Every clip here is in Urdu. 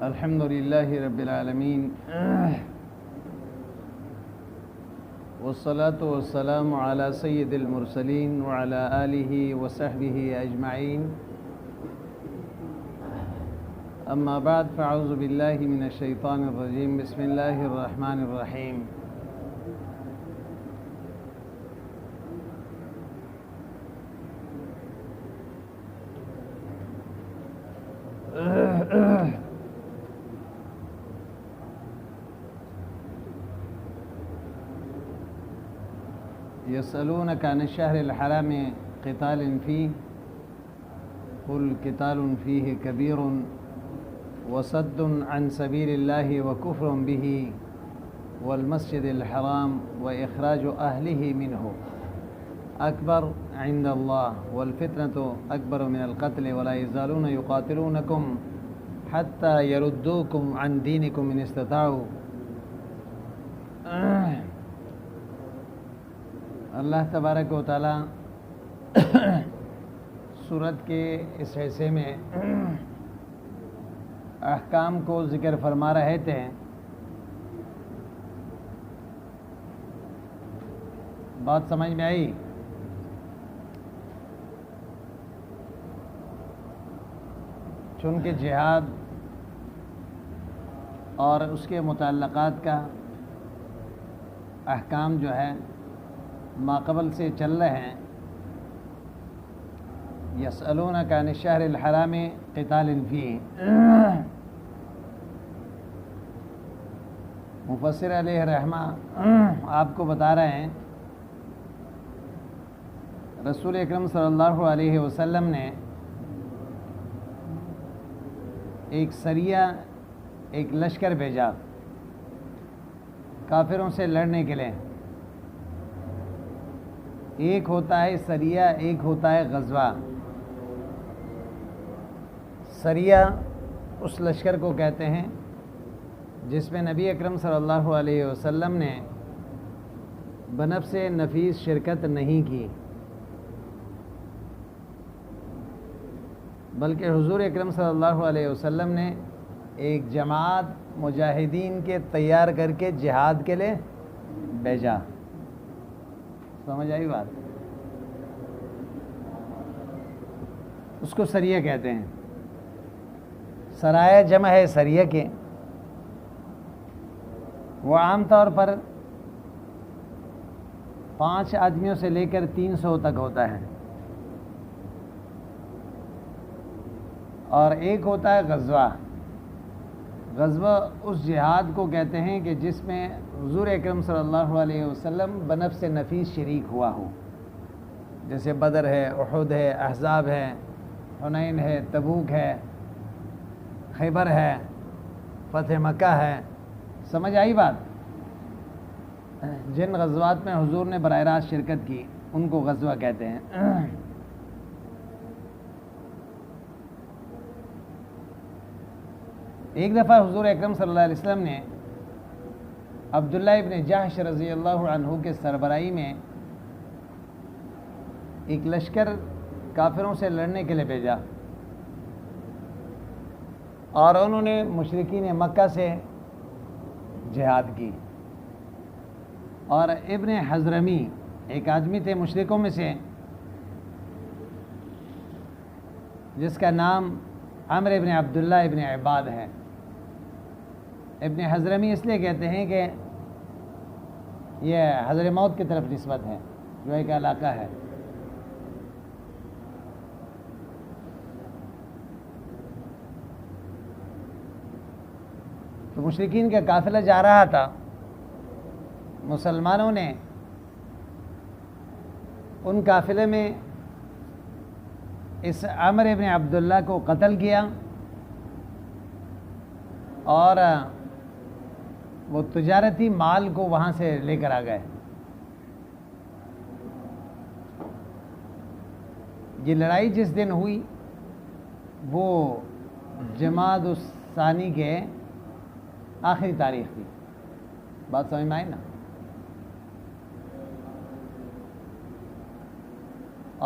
الحمد لله رب العالمين والصلاة والسلام على سيد المرسلين وعلى آله وصحبه أجمعين. أما بعد فأعوذ بالله من الشيطان الرجيم. بسم الله الرحمن الرحيم. يسألونك عن الشهر الحرام قتال فيه قل قتال فيه كبير وصد عن سبيل الله وكفر به والمسجد الحرام وإخراج أهله منه أكبر عند الله والفتنة أكبر من القتل ولا يزالون يقاتلونكم حتى يردوكم عن دينكم إن استطاعوا. اللہ تبارک و تعالیٰ سورت کے اس حصے میں احکام کو ذکر فرما رہے تھے. بات سمجھ میں آئی؟ چونکہ جہاد اور اس کے متعلقات کا احکام جو ہے ماقبل سے چل رہے ہیں. یسألونک عن الشہر الحرام قتال فیہ. مفسر علیہ رحمہ آپ کو بتا رہے ہیں رسول اکرم صلی اللہ علیہ وسلم نے ایک سریہ، ایک لشکر بھیجا کافروں سے لڑنے کے لیے. ایک ہوتا ہے سریہ، ایک ہوتا ہے غزوہ. سریہ اس لشکر کو کہتے ہیں جس میں نبی اکرم صلی اللہ علیہ وسلم نے بنفس نفیس شرکت نہیں کی، بلکہ حضور اکرم صلی اللہ علیہ وسلم نے ایک جماعت مجاہدین کے تیار کر کے جہاد کے لیے بھیجا. سمجھ آئی بات؟ اس کو سریہ کہتے ہیں. سرایہ جمع ہے سریہ کے. وہ عام طور پر 5 آدمیوں سے لے کر 300 تک ہوتا ہے. اور ایک ہوتا ہے غزوہ. غزوہ اس جہاد کو کہتے ہیں کہ جس میں حضور اکرم صلی اللہ علیہ وسلم بنفس نفیس شریک ہوا ہو، جیسے بدر ہے، احد ہے، احزاب ہے، حنین ہے، تبوک ہے، خیبر ہے، فتح مکہ ہے. سمجھ آئی بات؟ جن غزوات میں حضور نے براہ راست شرکت کی ان کو غزوہ کہتے ہیں. ایک دفعہ حضور اکرم صلی اللہ علیہ وسلم نے عبداللہ ابن جحش رضی اللہ عنہ کے سربراہی میں ایک لشکر کافروں سے لڑنے کے لیے بھیجا، اور انہوں نے مشرکین مکہ سے جہاد کی. اور ابن حضرمی ایک آدمی تھے مشرکوں میں سے جس کا نام عمرو ابن عبداللہ ابن عباد ہے. ابن حضرمی اس لیے کہتے ہیں کہ یہ حضرموت کی طرف نسبت ہے، جو ایک علاقہ ہے. تو مشرکین کا قافلہ جا رہا تھا. مسلمانوں نے ان قافلے میں اس عمرو ابن عبداللہ کو قتل کیا، اور وہ تجارتی مال کو وہاں سے لے کر آ گئے. یہ لڑائی جس دن ہوئی وہ جمادی الثانی کے آخری تاریخ تھی. بات سمجھ میں آئی نا؟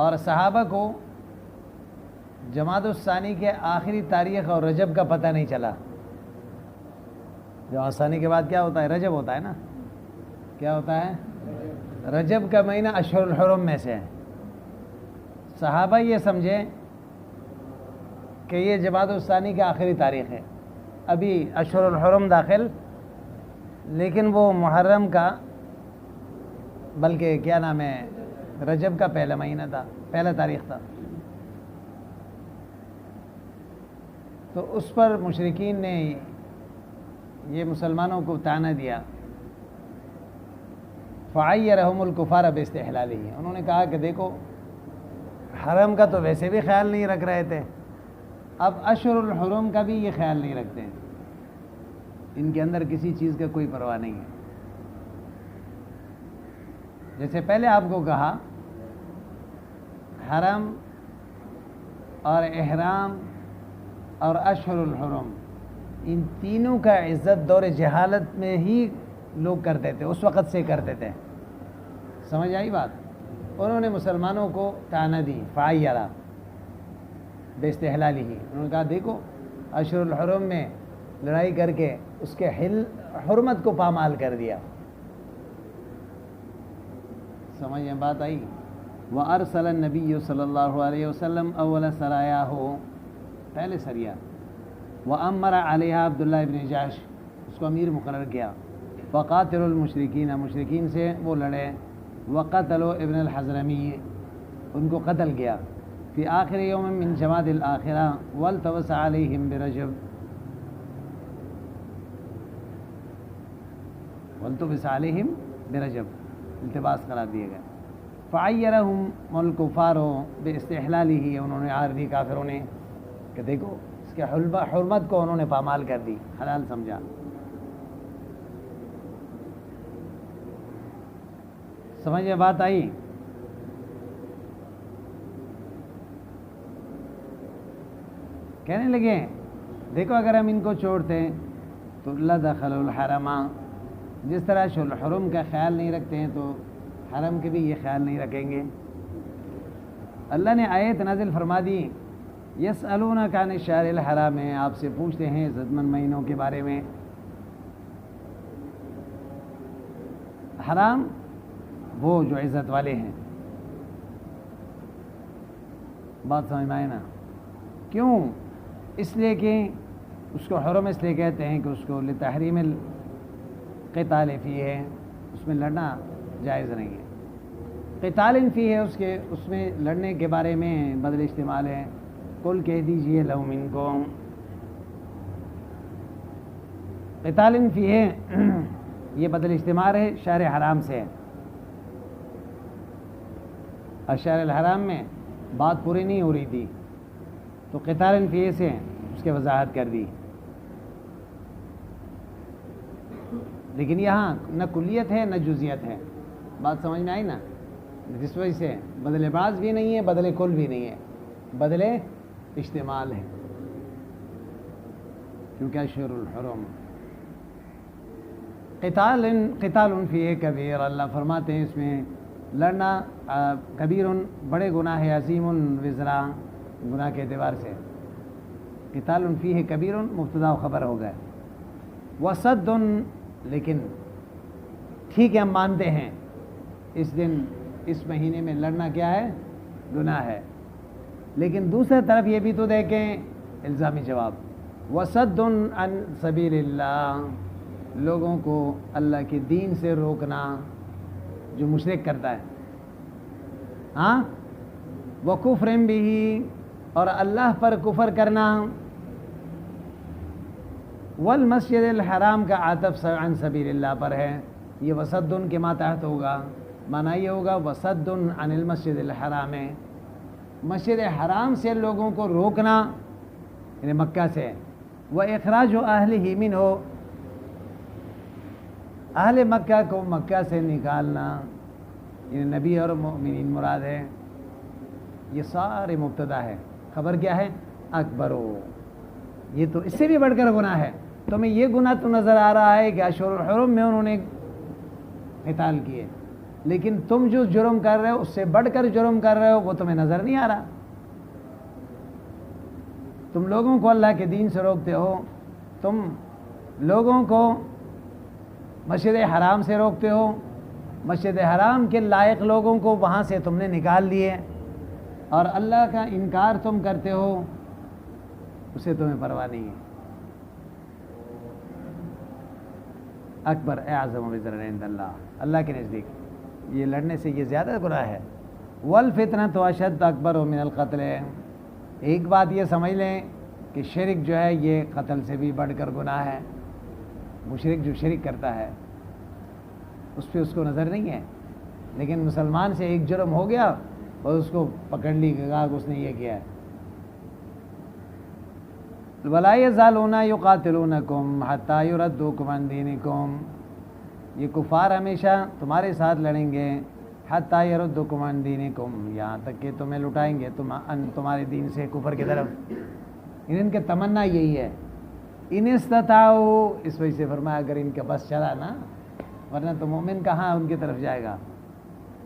اور صحابہ کو جمادی الثانی کے آخری تاریخ اور رجب کا پتہ نہیں چلا. جو ثانی کے بعد کیا ہوتا ہے؟ رجب ہوتا ہے نا. کیا ہوتا ہے؟ رجب کا مہینہ اشہر الحرم میں سے ہے. صحابہ یہ سمجھیں کہ یہ جمادی الثانی کی آخری تاریخ ہے، ابھی اشہر الحرم داخل، لیکن وہ محرم کا، بلکہ کیا نام ہے، رجب کا پہلا مہینہ تھا، پہلا تاریخ تھا. تو اس پر مشرکین نے یہ مسلمانوں کو طعنہ دیا. فعیرہم الکفار باستحلالہ، انہوں نے کہا کہ دیکھو حرم کا تو ویسے بھی خیال نہیں رکھ رہے تھے، اب اشہر الحرم کا بھی یہ خیال نہیں رکھتے ہیں، ان کے اندر کسی چیز کا کوئی پرواہ نہیں ہے. جیسے پہلے آپ کو کہا حرم اور احرام اور اشہر الحرم، ان تینوں کا عزت دور جہالت میں ہی لوگ کرتے تھے، اس وقت سے کرتے تھے. سمجھ آئی بات؟ انہوں نے مسلمانوں کو طعنہ دی، فعیرہ باستحلالہ، انہوں نے کہا دیکھو اشہر الحرم میں لڑائی کر کے اس کے حرمت کو پامال کر دیا. سمجھ میں بات آئی؟ وَأَرْسَلَ النَّبِيُّ صلی اللہ علیہ وسلم اول سرایاہ، پہلے سریہ، وَأَمَّرَ عَلَيْهَا عبداللہ ابن جاش، اس کو امیر مقرر کیا. فَقَاتِلُ الْمُشْرِكِينَ، مشرکین سے وہ لڑے. وَقَتَلُوا ابن الحضرمی، ان کو قتل کیا. فی آخر یوم من جماد الآخرہ وَالْتَوَسَ عَلَيْهِمْ بِرَجَب، وَالْتَوَسَ عَلَيْهِمْ بِرَجَب، التباس قرار دیے گئے. فعیرہم الکفار باستحلالہ، انہوں نے عارضی کافروں نے کہ دیکھو اس کے حرمت کو انہوں نے پامال کر دی، حلال سمجھا. سمجھ میں بات آئی؟ کہنے لگے دیکھو اگر ہم ان کو چھوڑتے ہیں تو لدخل الحرم، جس طرح الحرم کا خیال نہیں رکھتے ہیں تو حرم کے بھی یہ خیال نہیں رکھیں گے. اللہ نے آیت نازل فرما دی، یسألونک عن الشہر الحرام، آپ سے پوچھتے ہیں عزت مند مہینوں کے بارے میں. حرام وہ جو عزت والے ہیں. بات سمجھ میں آئے نا؟ کیوں؟ اس لیے کہ اس کو حرم اس لیے کہتے ہیں کہ اس کو لتحریم القتال فیہ ہے، اس میں لڑنا جائز نہیں ہے. قتال فیہ ہے، اس میں لڑنے کے بارے میں بدل استعمال ہے. قل کہہ دیجئے لو منکم، قتال فیہ یہ بدل استعمال ہے شہر حرام سے. الشہر الحرام میں بات پوری نہیں ہو رہی تھی تو قتال فیہ سے اس کی وضاحت کر دی. لیکن یہاں نہ کلیت ہے نہ جزیت ہے. بات سمجھ میں آئی نا؟ جس وجہ سے بدل بعض بھی نہیں ہے، بدل کل بھی نہیں ہے، بدل اشتمال ہے، کیونکہ اشہر الحرم. قتال فیہ کبیر، اللہ فرماتے ہیں اس میں لڑنا کبیر، بڑے گناہ ہے، عظیم وزرا، گناہ کے اعتبار سے. قتال فیہ کبیر مبتدا و خبر ہو گئے. وصد، لیکن ٹھیک ہے ہم مانتے ہیں اس دن اس مہینے میں لڑنا کیا ہے؟ گناہ ہے. لیکن دوسری طرف یہ بھی تو دیکھیں الزامی جواب، وصد عن سبیل اللہ، لوگوں کو اللہ کے دین سے روکنا جو مشرک کرتا ہے. ہاں، وکفر بھی، اور اللہ پر کفر کرنا. والمسجد الحرام کا عطف عن سبیل اللہ پر ہے، یہ وصد کے ماتحت ہوگا. معنی یہ ہوگا وصد عن المسجد الحرام، مسجد حرام سے لوگوں کو روکنا، یعنی مکہ سے. وَإِخْرَاجُ أَهْلِهِ مِنْهُ، اہل مکہ کو مکہ سے نکالنا، یعنی نبی اور مومنین مراد ہے. یہ سارے مبتدا ہے. خبر کیا ہے؟ اکبرو، یہ تو اس سے بھی بڑھ کر گناہ ہے. تمہیں یہ گناہ تو نظر آ رہا ہے کہ اشہر الحرم میں انہوں نے قتال کیے، لیکن تم جو جرم کر رہے ہو اس سے بڑھ کر جرم کر رہے ہو، وہ تمہیں نظر نہیں آ رہا. تم لوگوں کو اللہ کے دین سے روکتے ہو، تم لوگوں کو مسجد حرام سے روکتے ہو، مسجد حرام کے لائق لوگوں کو وہاں سے تم نے نکال دیے، اور اللہ کا انکار تم کرتے ہو، اسے تمہیں پرواہ نہیں ہے۔ اکبر اعظم وزر عند اللہ، اللہ کے نزدیک یہ لڑنے سے یہ زیادہ گناہ ہے۔ والفتنۃ اشد اکبر من القتل، ایک بات یہ سمجھ لیں کہ شرک جو ہے یہ قتل سے بھی بڑھ کر گناہ ہے۔ مشرک جو شرک کرتا ہے اس پہ اس کو نظر نہیں ہے، لیکن مسلمان سے ایک جرم ہو گیا اور اس کو پکڑ لی کہ اس نے یہ کیا ہے۔ وَلَا يَزَالُونَ يُقَاتِلُونَكُمْ حَتَّى يُرَدُّوكُمْ عَنْ دِينِكُمْ، یہ کفار ہمیشہ تمہارے ساتھ لڑیں گے، حَتَّى يَرُدُّوكُمْ عَنْ دِينِكُمْ، یہاں تک کہ تمہیں لٹائیں گے تمہارے دین سے کفر کی طرف۔ ان کے تمنا یہی ہے، ان استطاعوا، اس وجہ سے فرمایا اگر ان کے بس چلا نا، ورنہ تو مومن کہاں ان کی طرف جائے گا۔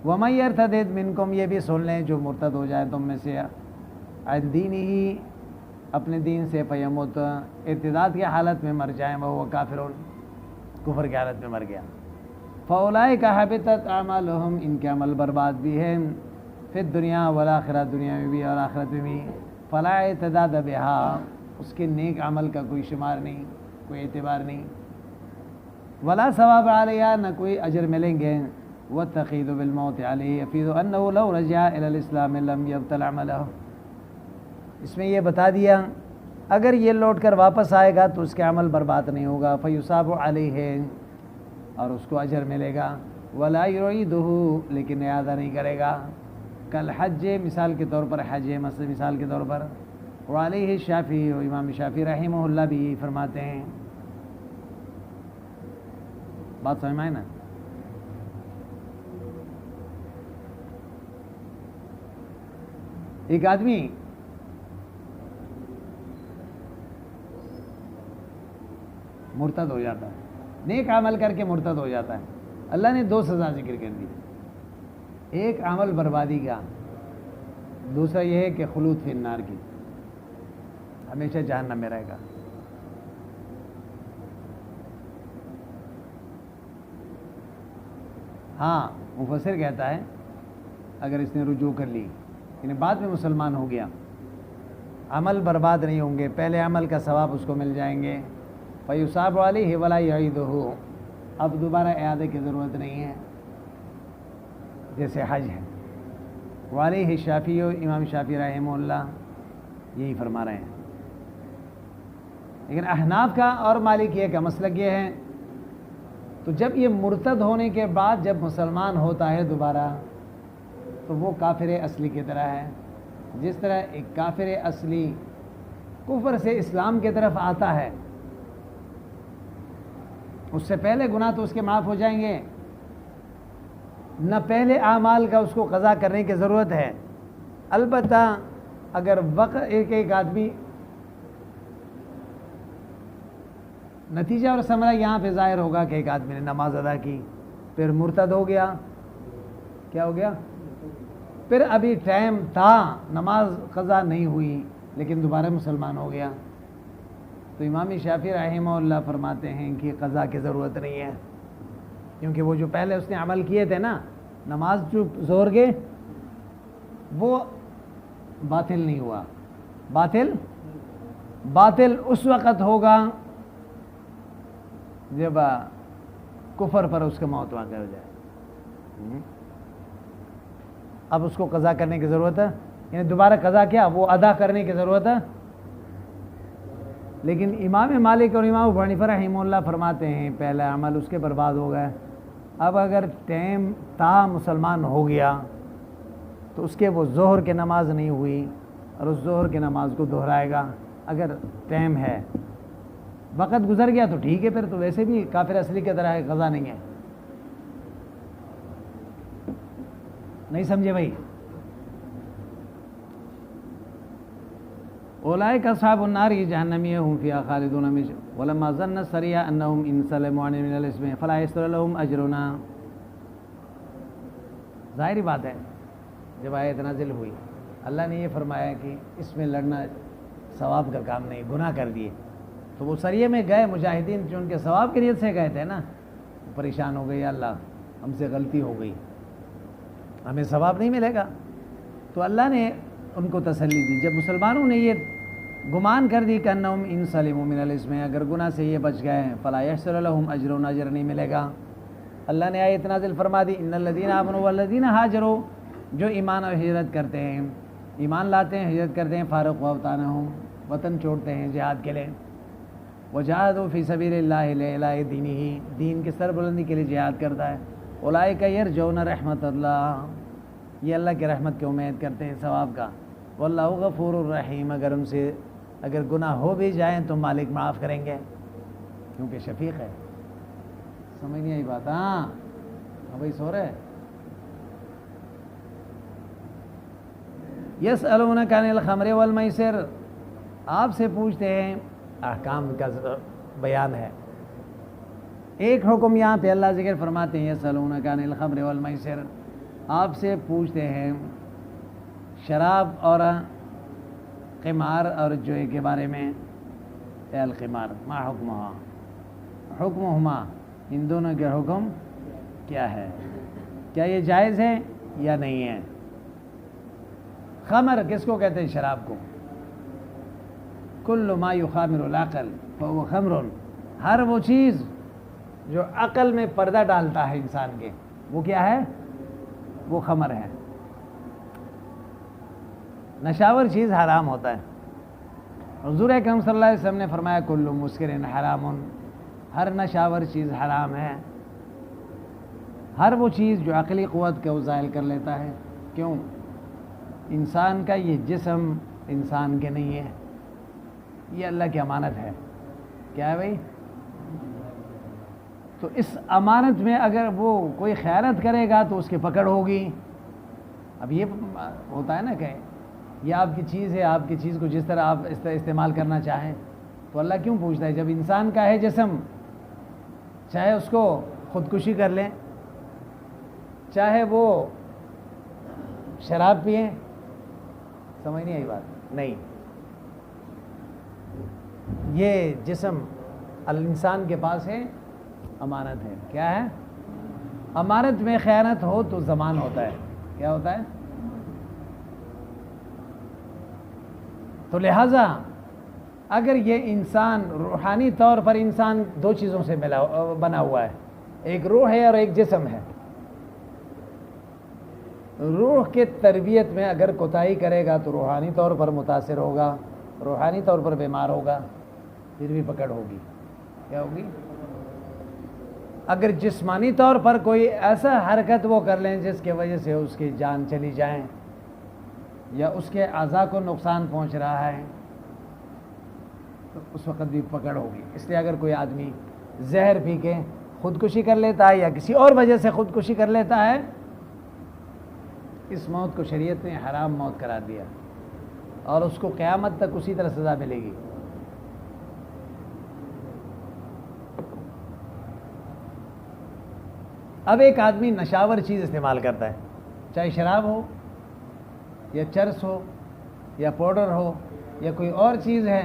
وَمَن يَرْتَدِدْ مِنْكُمْ، یہ بھی سن لیں جو مرتد ہو جائے تم میں سے، عن دینہ، اپنے دین سے، فیموت، ارتداد کی حالت میں مر جائیں، وہ کافر، کفر کی حالت میں مر گیا، فَأُولَئِكَ حَبِطَتْ أَعْمَالُهُمْ، ان کے عمل برباد بھی ہے، فی الدنیا والآخرہ، دنیا میں بھی اور آخرت میں بھی، فَلَا اعْتِدَادَ بِهَا، اس کے نیک عمل کا کوئی شمار نہیں، کوئی اعتبار نہیں، ولا ثواب علیہ، نہ کوئی اجر ملیں گے، والتقید بالموت علیہ یفید انه لو رجع الى الاسلام لم يبطل عمله، اس میں یہ بتا دیا اگر یہ لوٹ کر واپس آئے گا تو اس کے عمل برباد نہیں ہوگا، فیصاب علیہ، اور اس کو اجر ملے گا، ولا یعیدہ، لیکن اعادہ نہیں کرے گا، کل حج، مثال کے طور پر حج، مثال کے طور پر، وعلیہ الشافعی، امام شافعی رحمہ اللہ بھی فرماتے ہیں۔ بات سمجھ میں آئے نا؟ ایک آدمی مرتد ہو جاتا ہے، نیک عمل کر کے مرتد ہو جاتا ہے، اللہ نے دو سزا ذکر کر دی، ایک عمل بربادی کا، دوسرا یہ ہے کہ خلود فی النار کی، ہمیشہ جہنم میں رہے گا۔ ہاں مفسر کہتا ہے اگر اس نے رجوع کر لی، یعنی بعد میں مسلمان ہو گیا، عمل برباد نہیں ہوں گے، پہلے عمل کا ثواب اس کو مل جائیں گے، فیصاب علیہ ولا یعیدہ، اب دوبارہ اعادے کی ضرورت نہیں ہے، جیسے حج ہے۔ وعلیہ الشافعی، امام شافعی رحمہ اللہ یہی فرما رہے ہیں، لیکن احناف کا اور مالکیہ کا مسلک یہ ہے، تو جب یہ مرتد ہونے کے بعد جب مسلمان ہوتا ہے دوبارہ تو وہ کافر اصلی کی طرح ہے، جس طرح ایک کافر اصلی کفر سے اسلام کی طرف آتا ہے، اس سے پہلے گناہ تو اس کے معاف ہو جائیں گے، نہ پہلے اعمال کا اس کو قضا کرنے کی ضرورت ہے، البتہ اگر وقت ایک آدمی، نتیجہ اور ثمرہ یہاں پہ ظاہر ہوگا کہ ایک آدمی نے نماز ادا کی، پھر مرتد ہو گیا، کیا ہو گیا؟ پھر ابھی ٹائم تھا، نماز قضا نہیں ہوئی لیکن دوبارہ مسلمان ہو گیا، تو امام شافعی رحمہ اللہ فرماتے ہیں کہ قضا کی ضرورت نہیں ہے، کیونکہ وہ جو پہلے اس نے عمل کیے تھے نا، نماز جو ظہر کے، وہ باطل نہیں ہوا، باطل اس وقت ہوگا جب کفر پر اس کا موت واقع ہو جائے، اب اس کو قضا کرنے کی ضرورت ہے، یعنی دوبارہ قضا کیا، وہ ادا کرنے کی ضرورت ہے، لیکن امام مالک اور امام ابو حنیفہ رحمہ اللہ فرماتے ہیں پہلا عمل اس کے برباد ہو گئے، اب اگر ٹائم تا مسلمان ہو گیا تو اس کے وہ ظہر کی نماز نہیں ہوئی اور اس ظہر کی نماز کو دہرائے گا، اگر ٹائم ہے، وقت گزر گیا تو ٹھیک ہے، پھر تو ویسے بھی کافر اصلی کی طرح ہے، قضا نہیں ہے، نہیں سمجھے بھائی؟ اولئک اصحاب النار جہنمی هم فیہا خالدون ولما ظن السریہ انہم ان سلموا من الاسم فلا یسر لهم اجرنا، ظاہری بات ہے جب آیت نازل ہوئی اللہ نے یہ فرمایا کہ اس میں لڑنا ثواب کا کام نہیں، گناہ کر دیے، تو وہ سریے میں گئے مجاہدین جو ان کے ثواب کی نیت سے گئے تھے نا، پریشان ہو گئے، یا اللہ ہم سے غلطی ہو گئی، ہمیں ثواب نہیں ملے گا. تو اللہ نے ان کو تسلی دی. جب مسلمانوں نے یہ گمان کر دی کہ انہم ان سلموا من الاسم، اگر گناہ سے یہ بچ گئے ہیں، فلا یحصل لهم اجر، اجر نہیں ملے گا. اللہ نے آیت نازل فرما دی، ان الذین آمنوا والذین ہاجروا، جو ایمان اور ہجرت کرتے ہیں، ایمان لاتے ہیں، ہجرت کرتے ہیں، فارق اوطانہم، وطن چھوڑتے ہیں جہاد کے لیے، وجاہدوا فی سبیل اللہ لإعلاء دینہ، دین کی سربلندی کے لیے جہاد کرتا ہے، اولئک یرجون رحمت اللہ، یہ اللہ کی رحمت کی امید کرتے ہیں، ثواب کا. واللہ غفور الرحیم، اگر گناہ ہو بھی جائیں تو مالک معاف کریں گے کیونکہ شفیق ہے. سمجھ نہیں آئی بات؟ ہاں بھائی سو رہے. یسألونک عن الخمر والمیسر، آپ سے پوچھتے ہیں، احکام کا بیان ہے. ایک حکم یہاں پہ اللہ ذکر فرماتے ہیں، یسألونک عن الخمر والمیسر، آپ سے پوچھتے ہیں شراب اور قمار اور جوئے کے بارے میں. القمار ما حکمہما، ان دونوں کے حکم کیا ہے، کیا یہ جائز ہے یا نہیں ہے. خمر کس کو کہتے ہیں؟ شراب کو. کل ما یخامر العقل فهو خمر، ہر وہ چیز جو عقل میں پردہ ڈالتا ہے انسان کے، وہ کیا ہے؟ وہ خمر ہے. نشاور چیز حرام ہوتا ہے. حضور اکرم صلی اللہ علیہ وسلم نے فرمایا کل مسکر حرام، ہر نشاور چیز حرام ہے. ہر وہ چیز جو عقلی قوت کو زائل کر لیتا ہے. کیوں؟ انسان کا یہ جسم انسان کے نہیں ہے، یہ اللہ کی امانت ہے. کیا ہے بھائی؟ تو اس امانت میں اگر وہ کوئی خیانت کرے گا تو اس کی پکڑ ہوگی. اب یہ ہوتا ہے نا کہ یہ آپ کی چیز ہے، آپ کی چیز کو جس طرح آپ استعمال کرنا چاہیں، تو اللہ کیوں پوچھتا ہے؟ جب انسان کا ہے جسم، چاہے اس کو خودکشی کر لیں، چاہے وہ شراب پئیں. سمجھ نہیں آئی بات؟ نہیں، یہ جسم الانسان کے پاس ہے، امانت ہے. کیا ہے؟ امانت میں خیانت ہو تو ضمان ہوتا ہے. کیا ہوتا ہے؟ تو لہٰذا اگر یہ انسان روحانی طور پر انسان دو چیزوں سے بنا ہوا ہے، ایک روح ہے اور ایک جسم ہے. روح کے تربیت میں اگر کوتاہی کرے گا تو روحانی طور پر متاثر ہوگا، روحانی طور پر بیمار ہوگا، پھر بھی پکڑ ہوگی. کیا ہوگی؟ اگر جسمانی طور پر کوئی ایسا حرکت وہ کر لیں جس کی وجہ سے اس کی جان چلی جائیں یا اس کے اعضاء کو نقصان پہنچ رہا ہے، تو اس وقت بھی پکڑ ہوگی. اس لیے اگر کوئی آدمی زہر پی کے خودکشی کر لیتا ہے یا کسی اور وجہ سے خودکشی کر لیتا ہے، اس موت کو شریعت نے حرام موت قرار دیا اور اس کو قیامت تک اسی طرح سزا ملے گی. اب ایک آدمی نشاور چیز استعمال کرتا ہے، چاہے شراب ہو یا چرس ہو یا پاؤڈر ہو یا کوئی اور چیز ہے،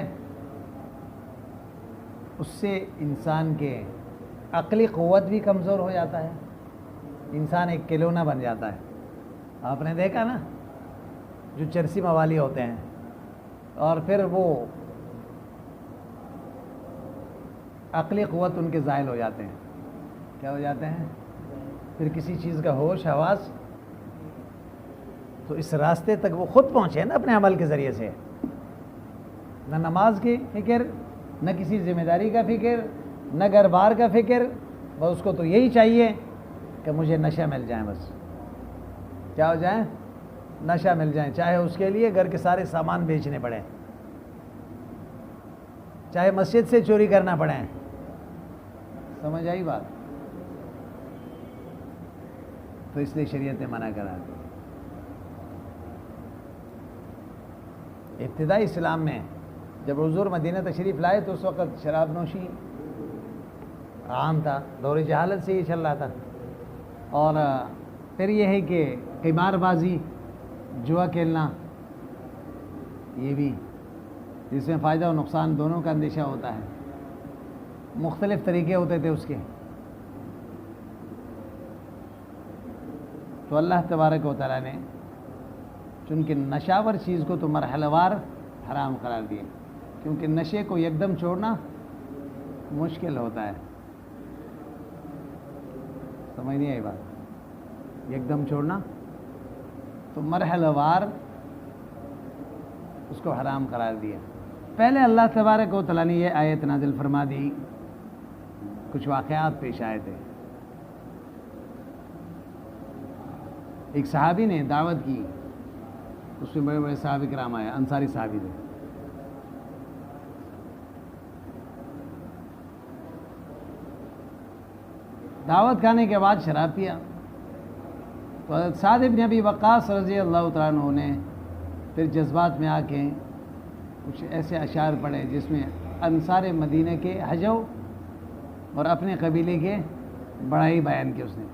اس سے انسان کے عقلی قوت بھی کمزور ہو جاتا ہے، انسان ایک کھلونا بن جاتا ہے. آپ نے دیکھا نا جو چرسی موالی ہوتے ہیں اور پھر وہ عقلی قوت ان کے زائل ہو جاتے ہیں. کیا ہو جاتے ہیں؟ پھر کسی چیز کا ہوش حواس، تو اس راستے تک وہ خود پہنچے نا اپنے عمل کے ذریعے سے. نہ نماز کی فکر، نہ کسی ذمہ داری کا فکر، نہ گھر بار کا فکر، بس اس کو تو یہی چاہیے کہ مجھے نشہ مل جائے. بس کیا ہو جائے؟ نشہ مل جائے، چاہے اس کے لیے گھر کے سارے سامان بیچنے پڑیں، چاہے مسجد سے چوری کرنا پڑے. سمجھ آئی بات؟ تو اس لیے شریعت نے منع کرا. ابتدائی اسلام میں جب حضور مدینہ تشریف لائے تو اس وقت شراب نوشی عام تھا، دور جہالت سے یہ چل رہا تھا. اور پھر یہ ہے کہ قمار بازی، جوا کھیلنا، یہ بھی جس میں فائدہ و نقصان دونوں کا اندیشہ ہوتا ہے. مختلف طریقے ہوتے تھے اس کے. تو اللہ تبارک و تعالیٰ نے چونکہ نشاور چیز کو تو مرحلہ وار حرام قرار دیا، کیونکہ نشے کو یکدم چھوڑنا مشکل ہوتا ہے. سمجھ نہیں آئی بات؟ یکدم چھوڑنا تو مرحلہ وار اس کو حرام قرار دیا. پہلے اللہ تبارک و تعالیٰ نے یہ آیت نازل فرما دی، کچھ واقعات پیش آئے تھے. ایک صحابی نے دعوت کی، اس میں بڑے بڑے صحابہ کرام آئے، انصاری صحابی تھے. دعوت کھانے کے بعد شراب پیا تو حضرت سعد بن ابی وقاص رضی اللہ تعالیٰ عنہ نے پھر جذبات میں آ کے کچھ ایسے اشعار پڑھے جس میں انصار مدینہ کے حجو اور اپنے قبیلے کے بڑائی بیان کی اس نے.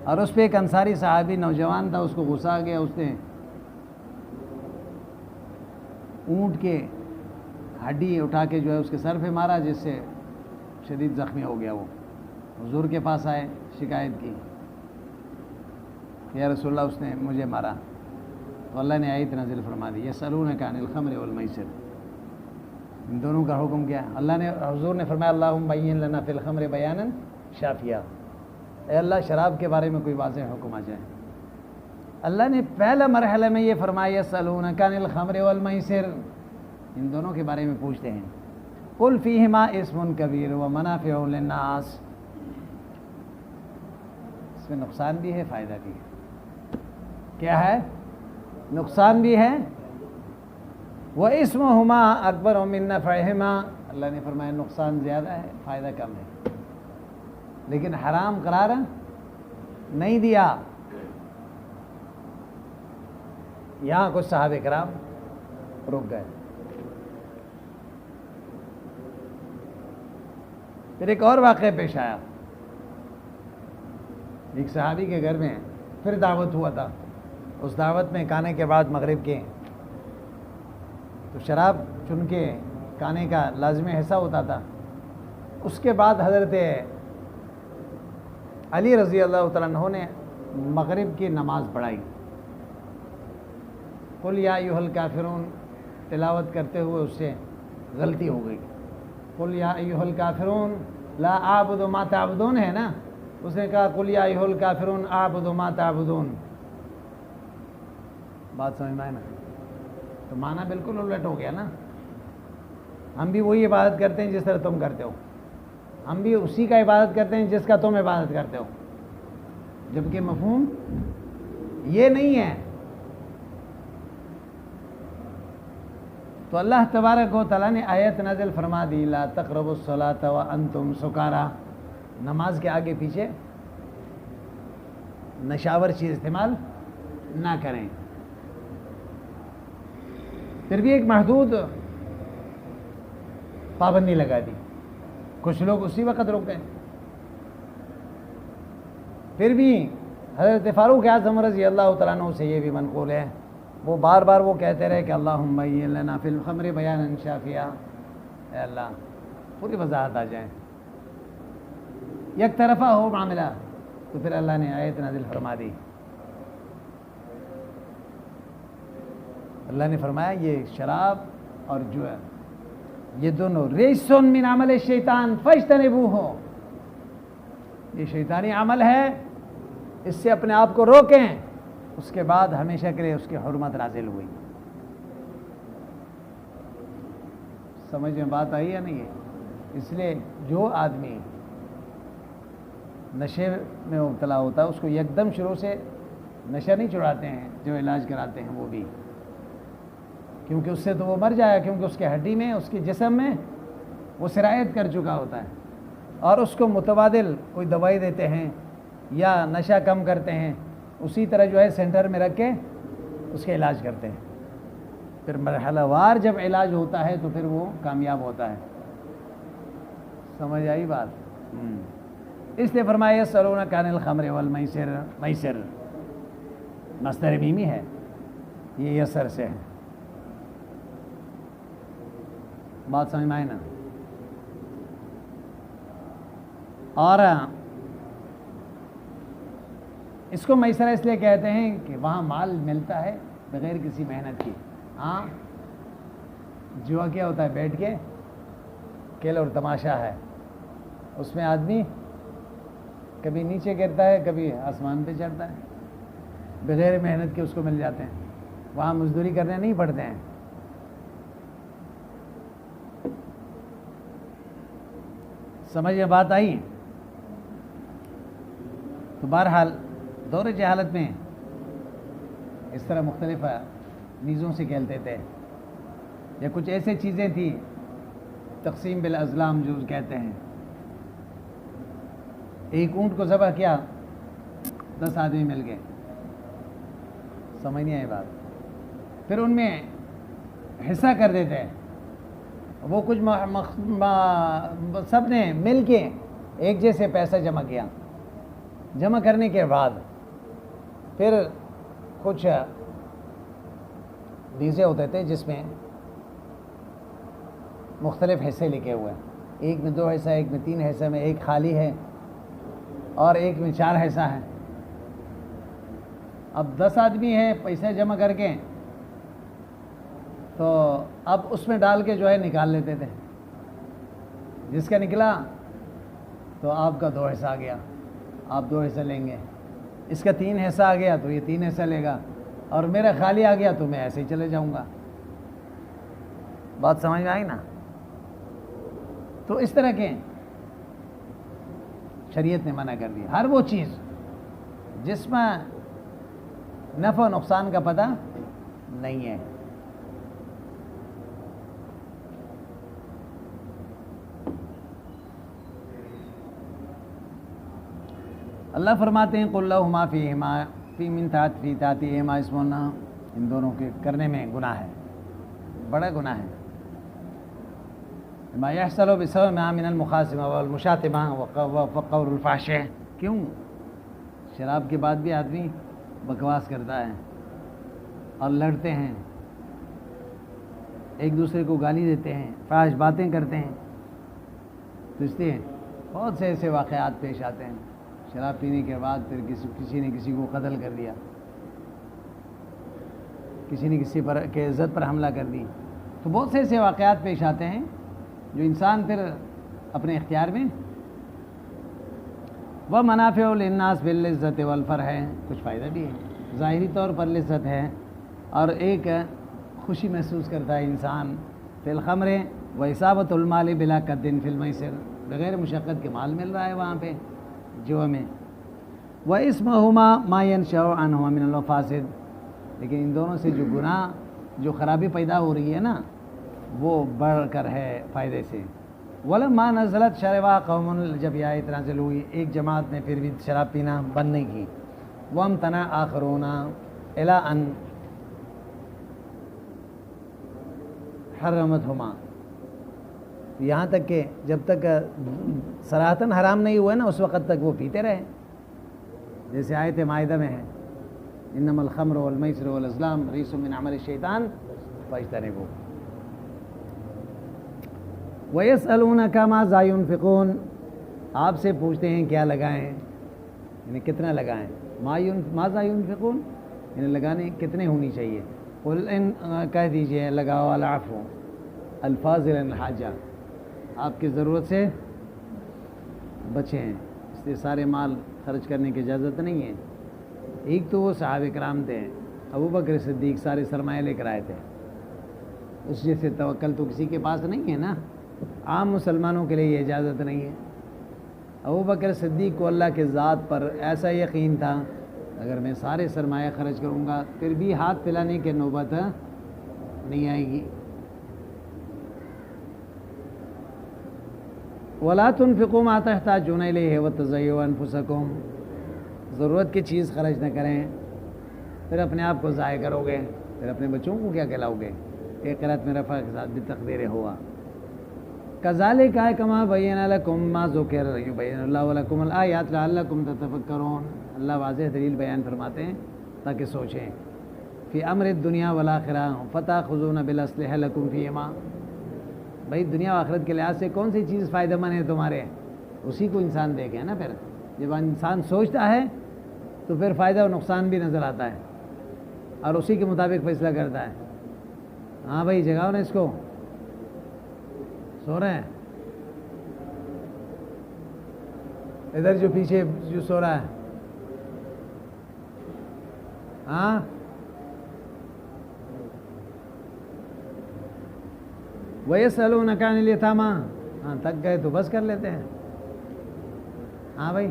اور اس پہ ایک انصاری صحابی نوجوان تھا، اس کو غصہ آ گیا، اس نے اونٹ کے ہڈی اٹھا کے جو ہے اس کے سر پہ مارا، جس سے شدید زخمی ہو گیا. وہ حضور کے پاس آئے، شکایت کی کہ یا رسول اللہ اس نے مجھے مارا. تو اللہ نے آیت نازل فرما دی، یسألونک عن الخمر والمیسر. ان دونوں کا حکم کیا؟ اللہ نے، حضور نے فرمایا اللہم بین لنا فی الخمر بیانا شافیا، اے اللہ شراب کے بارے میں کوئی واضح حکم آ جائے. اللہ نے پہلا مرحلہ میں یہ فرمایا یسألونک عن الخمر والمیسر، ان دونوں کے بارے میں پوچھتے ہیں. قل فیہما اسم کبیر ومنافع للناس، اس میں نقصان بھی ہے فائدہ بھی ہے. کیا ہے؟ نقصان بھی ہے. وَإِسْمُهُمَا أَكْبَرُ مِن نَّفْعِهِمَا، اللہ نے فرمایا نقصان زیادہ ہے فائدہ کم ہے، لیکن حرام قرار نہیں دیا. یہاں کچھ صحابہ کرام رک گئے. پھر ایک اور واقعہ پیش آیا. ایک صحابی کے گھر میں پھر دعوت ہوا تھا. اس دعوت میں کھانے کے بعد مغرب کے تو شراب چن کے کھانے کا لازمی حصہ ہوتا تھا. اس کے بعد حضرت علی رضی اللہ تعالیٰ عنہ نے مغرب کی نماز پڑھائی. قل یا ایھا الکافرون تلاوت کرتے ہوئے اس سے غلطی ہو گئی. قل یا ایھا الکافرون لا اعبد ما تعبدون ہے نا، اس نے کہا قل یا ایھا الکافرون اعبد ما تعبدون. بات سمجھ میں آئے نا؟ تو معنی بالکل الٹ ہو گیا نا. ہم بھی وہی عبادت کرتے ہیں جس طرح تم کرتے ہو، ہم بھی اسی کا عبادت کرتے ہیں جس کا تم عبادت کرتے ہو، جبکہ مفہوم یہ نہیں ہے. تو اللہ تبارک و تعالیٰ نے آیت نازل فرما دی لا تقربوا الصلاۃ وانتم سکارا، نماز کے آگے پیچھے نشاور چیز استعمال نہ کریں. پھر بھی ایک محدود پابندی لگا دی. کچھ لوگ اسی وقت رک گئے. پھر بھی حضرت فاروق اعظم رضی اللہ تعالیٰ عنہ سے یہ بھی منقول ہے، وہ بار بار وہ کہتے رہے کہ اللہم بین لنا فی الخمر بیانا شافیا، اے اللہ پوری وضاحت آ جائے، یک طرفہ ہو معاملہ. تو پھر اللہ نے آیت نازل فرما دی. اللہ نے فرمایا یہ شراب اور جوع یہ دونوں ریسن من عمل شیطان فاجتنبوہ، یہ شیطانی عمل ہے، اس سے اپنے آپ کو روکیں. اس کے بعد ہمیشہ کے لیے اس کی حرمت نازل ہوئی. سمجھ میں بات آئی یا نہیں ہے؟ اس لیے جو آدمی نشے میں مبتلا ہوتا ہے اس کو یکدم شروع سے نشہ نہیں چھڑاتے ہیں، جو علاج کراتے ہیں وہ بھی، کیونکہ اس سے تو وہ مر جائے، کیونکہ اس کے ہڈی میں اس کے جسم میں وہ سرایت کر چکا ہوتا ہے. اور اس کو متبادل کوئی دوائی دیتے ہیں یا نشہ کم کرتے ہیں، اسی طرح جو ہے سینٹر میں رکھ کے اس کے علاج کرتے ہیں. پھر مرحلہ وار جب علاج ہوتا ہے تو پھر وہ کامیاب ہوتا ہے. سمجھ آئی بات؟ اس لیے فرمایا یسألونک عن الخمر والمیسر، میسر مصدر میمی ہے، یہ یسر سے ہے. بات سمجھ میں آئی نا؟ اور اس کو میسرہ اس لیے کہتے ہیں کہ وہاں مال ملتا ہے بغیر کسی محنت کی. ہاں جوا کیا ہوتا ہے؟ بیٹھ کے کھیل اور تماشا ہے. اس میں آدمی کبھی نیچے گرتا ہے کبھی آسمان پہ چڑھتا ہے، بغیر محنت کے اس کو مل جاتے ہیں. وہاں مزدوری کرنے نہیں پڑتے ہیں. سمجھ میں بات آئی؟ تو بہرحال دور جہالت میں اس طرح مختلف نیزوں سے کھیلتے تھے، یا کچھ ایسے چیزیں تھیں تقسیم بالازلام جو کہتے ہیں. ایک اونٹ کو ذبح کیا 10 آدمی مل گئے. سمجھ نہیں آئی بات؟ پھر ان میں حصہ کر دیتے ہیں. وہ کچھ سب نے مل کے ایک جیسے پیسہ جمع کیا. جمع کرنے کے بعد پھر کچھ دیزے ہوتے تھے جس میں مختلف حصے لکھے ہوئے ہیں. ایک میں 2 حصہ، ایک میں 3 حصے، میں ایک خالی ہے اور ایک میں 4 حصہ ہے. اب 10 آدمی ہیں، پیسے جمع کر کے تو اب اس میں ڈال کے جو ہے نکال لیتے تھے. جس کا نکلا تو آپ کا 2 حصہ آ گیا، آپ 2 حصے لیں گے. اس کا 3 حصہ آ گیا تو یہ 3 حصہ لے گا، اور میرا خالی آ گیا تو میں ایسے ہی چلے جاؤں گا. بات سمجھ میں آئی نا؟ تو اس طرح کے شریعت نے منع کر دیا. ہر وہ چیز جس میں نفع و نقصان کا پتہ نہیں ہے. اللہ فرماتے ہیں قُلْ لَهُمَا فِي مِنْ تَحْتِهِمَا اسْمٌ، ان دونوں کے کرنے میں گناہ ہے، بڑا گناہ ہے. ما يحصل بسببها من المخاصمة والمشاتمة وقول الفحش. کیوں؟ شراب کے بعد بھی آدمی بکواس کرتا ہے اور لڑتے ہیں، ایک دوسرے کو گالی دیتے ہیں، فحش باتیں کرتے ہیں. تو اس لیے بہت سے ایسے واقعات پیش آتے ہیں. شراب پینے کے بعد پھر کسی نے کسی کو قتل کر دیا، کسی نے کسی پر کے عزت پر حملہ کر دی. تو بہت سے ایسے واقعات پیش آتے ہیں جو انسان پھر اپنے اختیار میں. وہ منافع للناس باللذت والفرح ہے، کچھ فائدہ بھی ہے، ظاہری طور پر لذت ہے اور ایک خوشی محسوس کرتا ہے انسان. فی الخمر و اصابت المال بلا قد فی المیسر، بغیر مشقت کے مال مل رہا ہے وہاں پہ جوا میں. وَإِسْمَهُمَا مَا يَنْشَأُ عَنْهُمَا مِنَ الْمَفَاسِدِ، لیکن ان دونوں سے جو گناہ، جو خرابی پیدا ہو رہی ہے نا، وہ بڑھ کر ہے فائدے سے. وَلَمَّا نَزَلَتْ شَرَبَا قَوْمٌ، جب یہ آیت نازل ہوئی ایک جماعت نے پھر بھی شراب پینا بند نہیں کی. وَامْتَنَعَ آخَرُونَ إِلَىٰ أَنْ حَرَّمَتْهُمَا، یہاں تک کہ جب تک صراحتاً حرام نہیں ہوا نا اس وقت تک وہ پیتے رہے. جیسے آیت مائدہ میں ہے انما الخمر والمیسر والازلام ریس من عمل الشیطان فاجتنبوہ. وَيَسْأَلُونَكَ مَاذَا يُنْفِقُونَ، آپ سے پوچھتے ہیں کیا لگائیں، یعنی کتنا لگائیں. ماذا ينفقون، یعنی لگانے کتنے ہونی چاہیے. قل ان، کہہ دیجئے لگاؤ العفو الفاضل الحاجہ، آپ کی ضرورت سے بچے ہیں، اس لیے سارے مال خرچ کرنے کی اجازت نہیں ہے. ایک تو وہ صحابہ کرام تھے، ابو بکر صدیق سارے سرمایہ لے کر آئے تھے. اس جیسے توکل تو کسی کے پاس نہیں ہے نا، عام مسلمانوں کے لیے یہ اجازت نہیں ہے. ابو بکر صدیق کو اللہ کے ذات پر ایسا یقین تھا اگر میں سارے سرمایہ خرچ کروں گا پھر بھی ہاتھ پھیلانے کی نوبت نہیں آئے گی. وَلَا تُنْفِقُوا مَا تَحْتَاجُونَ إِلَيْهِ وَتَزَيُّوا أَنفُسَكُمْ، ضرورت کی چیز خرچ نہ کریں پھر اپنے آپ کو ضائع کرو گے، پھر اپنے بچوں کو کیا کھلاؤ گے. ایک قرأت میں رفع کے ساتھ بھی تقدیر ہوا. كَذَلِكَ كَمَا بَيَّنَ لَكُم مَّا ذُكِرَ يُبَيِّنُ اللَّهُ لَكُمُ الْآيَاتِ لَعَلَّكُمْ تَتَفَكَّرُونَ. اللہ واضح دلیل بیان فرماتے ہیں تاکہ سوچیں. فی امر الدنیا والآخرہ فتأخذون بالأصلح لکم فیہما، بھائی دنیا و آخرت کے لحاظ سے کون سی چیز فائدہ مند ہے تمہارے، اسی کو انسان دیکھے نا. پھر جب انسان سوچتا ہے تو پھر فائدہ و نقصان بھی نظر آتا ہے اور اسی کے مطابق فیصلہ کرتا ہے. ہاں بھائی جگاؤ نا اس کو, سو رہے ہیں ادھر جو پیچھے جو سو رہا ہے. ہاں وَيَسْأَلُونَكَ عَنِ الْيَتَامَى, ہاں تک گئے تو بس کر لیتے ہیں. ہاں بھائی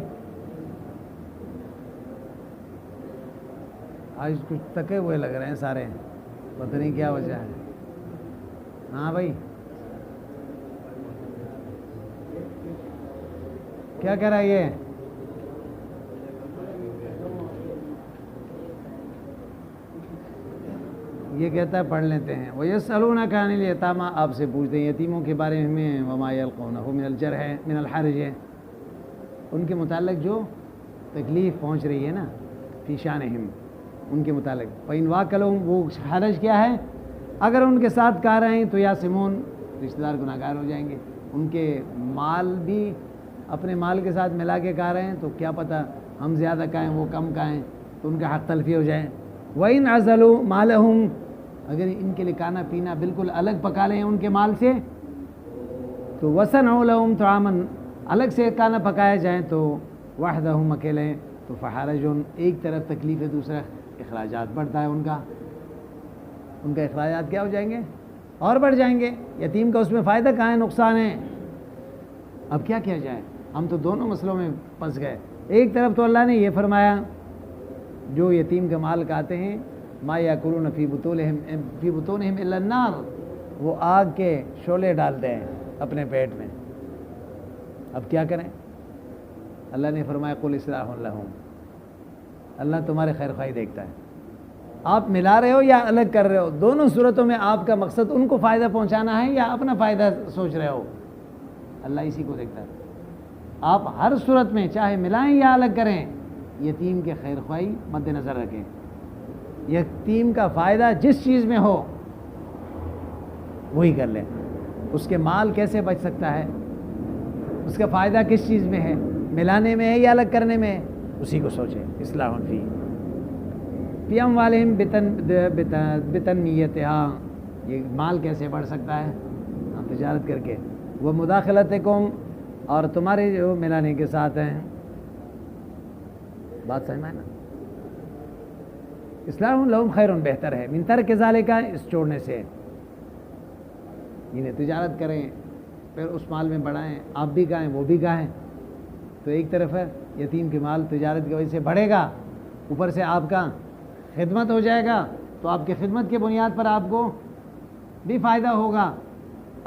آج کچھ تکے ہوئے لگ رہے ہیں سارے, پتہ نہیں کیا وجہ ہے. ہاں بھائی کیا کہہ رہا ہے یہ کہتا ہے پڑھ لیتے ہیں. وَيَسْأَلُونَكَ عَنِ الْيَتَامَى, آپ سے پوچھتے ہیں یتیموں کے بارے میں. وَمَا يَلْقَوْنَهُ مِنَ الْجَرْحِ مِنَ الْحَرْجِ, ان کے متعلق جو تکلیف پہنچ رہی ہے نا, فی شانہم, ان کے متعلق. فَإِنْ وَاكَلُهُمْ, وہ حرج کیا ہے, اگر ان کے ساتھ کہہ رہے ہیں تو یاسمون, رشتہ دار گناہگار ہو جائیں گے. ان کے مال بھی اپنے مال کے ساتھ ملا کے کہہ رہے ہیں تو کیا پتہ ہم زیادہ کہیں وہ کم کہیں تو ان کا حق تلفی ہو جائے. وَإِنْ عَزَلُوا مَالَهُمْ, اگر ان کے لیے کھانا پینا بالکل الگ پکا لیں ان کے مال سے تو وَصَنْعُوا لَهُمْ طَعَامًا, الگ سے کھانا پکایا جائیں تو وحدہم, اکیلے تو فحرجن, ایک طرف تکلیف ہے دوسرا اخراجات بڑھتا ہے. ان کا اخراجات کیا ہو جائیں گے, اور بڑھ جائیں گے. یتیم کا اس میں فائدہ کہاں ہے, نقصان ہے. اب کیا کیا جائے, ہم تو دونوں مسئلوں میں پھنس گئے. ایک طرف تو اللہ نے یہ فرمایا جو یتیم کا مال کھاتے ہیں ما یاکلون فی بطونہم الا النار, وہ آگ کے شعلے ڈالتے ہیں اپنے پیٹ میں. اب کیا کریں, اللہ نے فرمایا قل اصلاح لہم, اللہ تمہارے خیر خواہی دیکھتا ہے. آپ ملا رہے ہو یا الگ کر رہے ہو, دونوں صورتوں میں آپ کا مقصد ان کو فائدہ پہنچانا ہے یا اپنا فائدہ سوچ رہے ہو, اللہ اسی کو دیکھتا ہے. آپ ہر صورت میں چاہے ملائیں یا الگ کریں, یتیم کے خیر خواہی مد نظر رکھیں. یتیم کا فائدہ جس چیز میں ہو وہی کر لیں. اس کے مال کیسے بچ سکتا ہے, اس کا فائدہ کس چیز میں ہے, ملانے میں ہے یا الگ کرنے میں ہے, اسی کو سوچیں. اصلاح فی اموالہم بتنمیتہا, یہ مال کیسے بڑھ سکتا ہے, تجارت کر کے. وہ مداخلتکم, اور تمہارے جو ملانے کے ساتھ ہیں. بات سمجھ میں نا, اصلاح لہم خیر, بہتر ہے, من ترک ذالک, اس چھوڑنے سے. انہیں تجارت کریں پھر اس مال میں بڑھائیں, آپ بھی کھائیں وہ بھی کھائیں, تو ایک طرف ہے یتیم کے مال تجارت کی وجہ سے بڑھے گا, اوپر سے آپ کا خدمت ہو جائے گا, تو آپ کی خدمت کے بنیاد پر آپ کو بھی فائدہ ہوگا.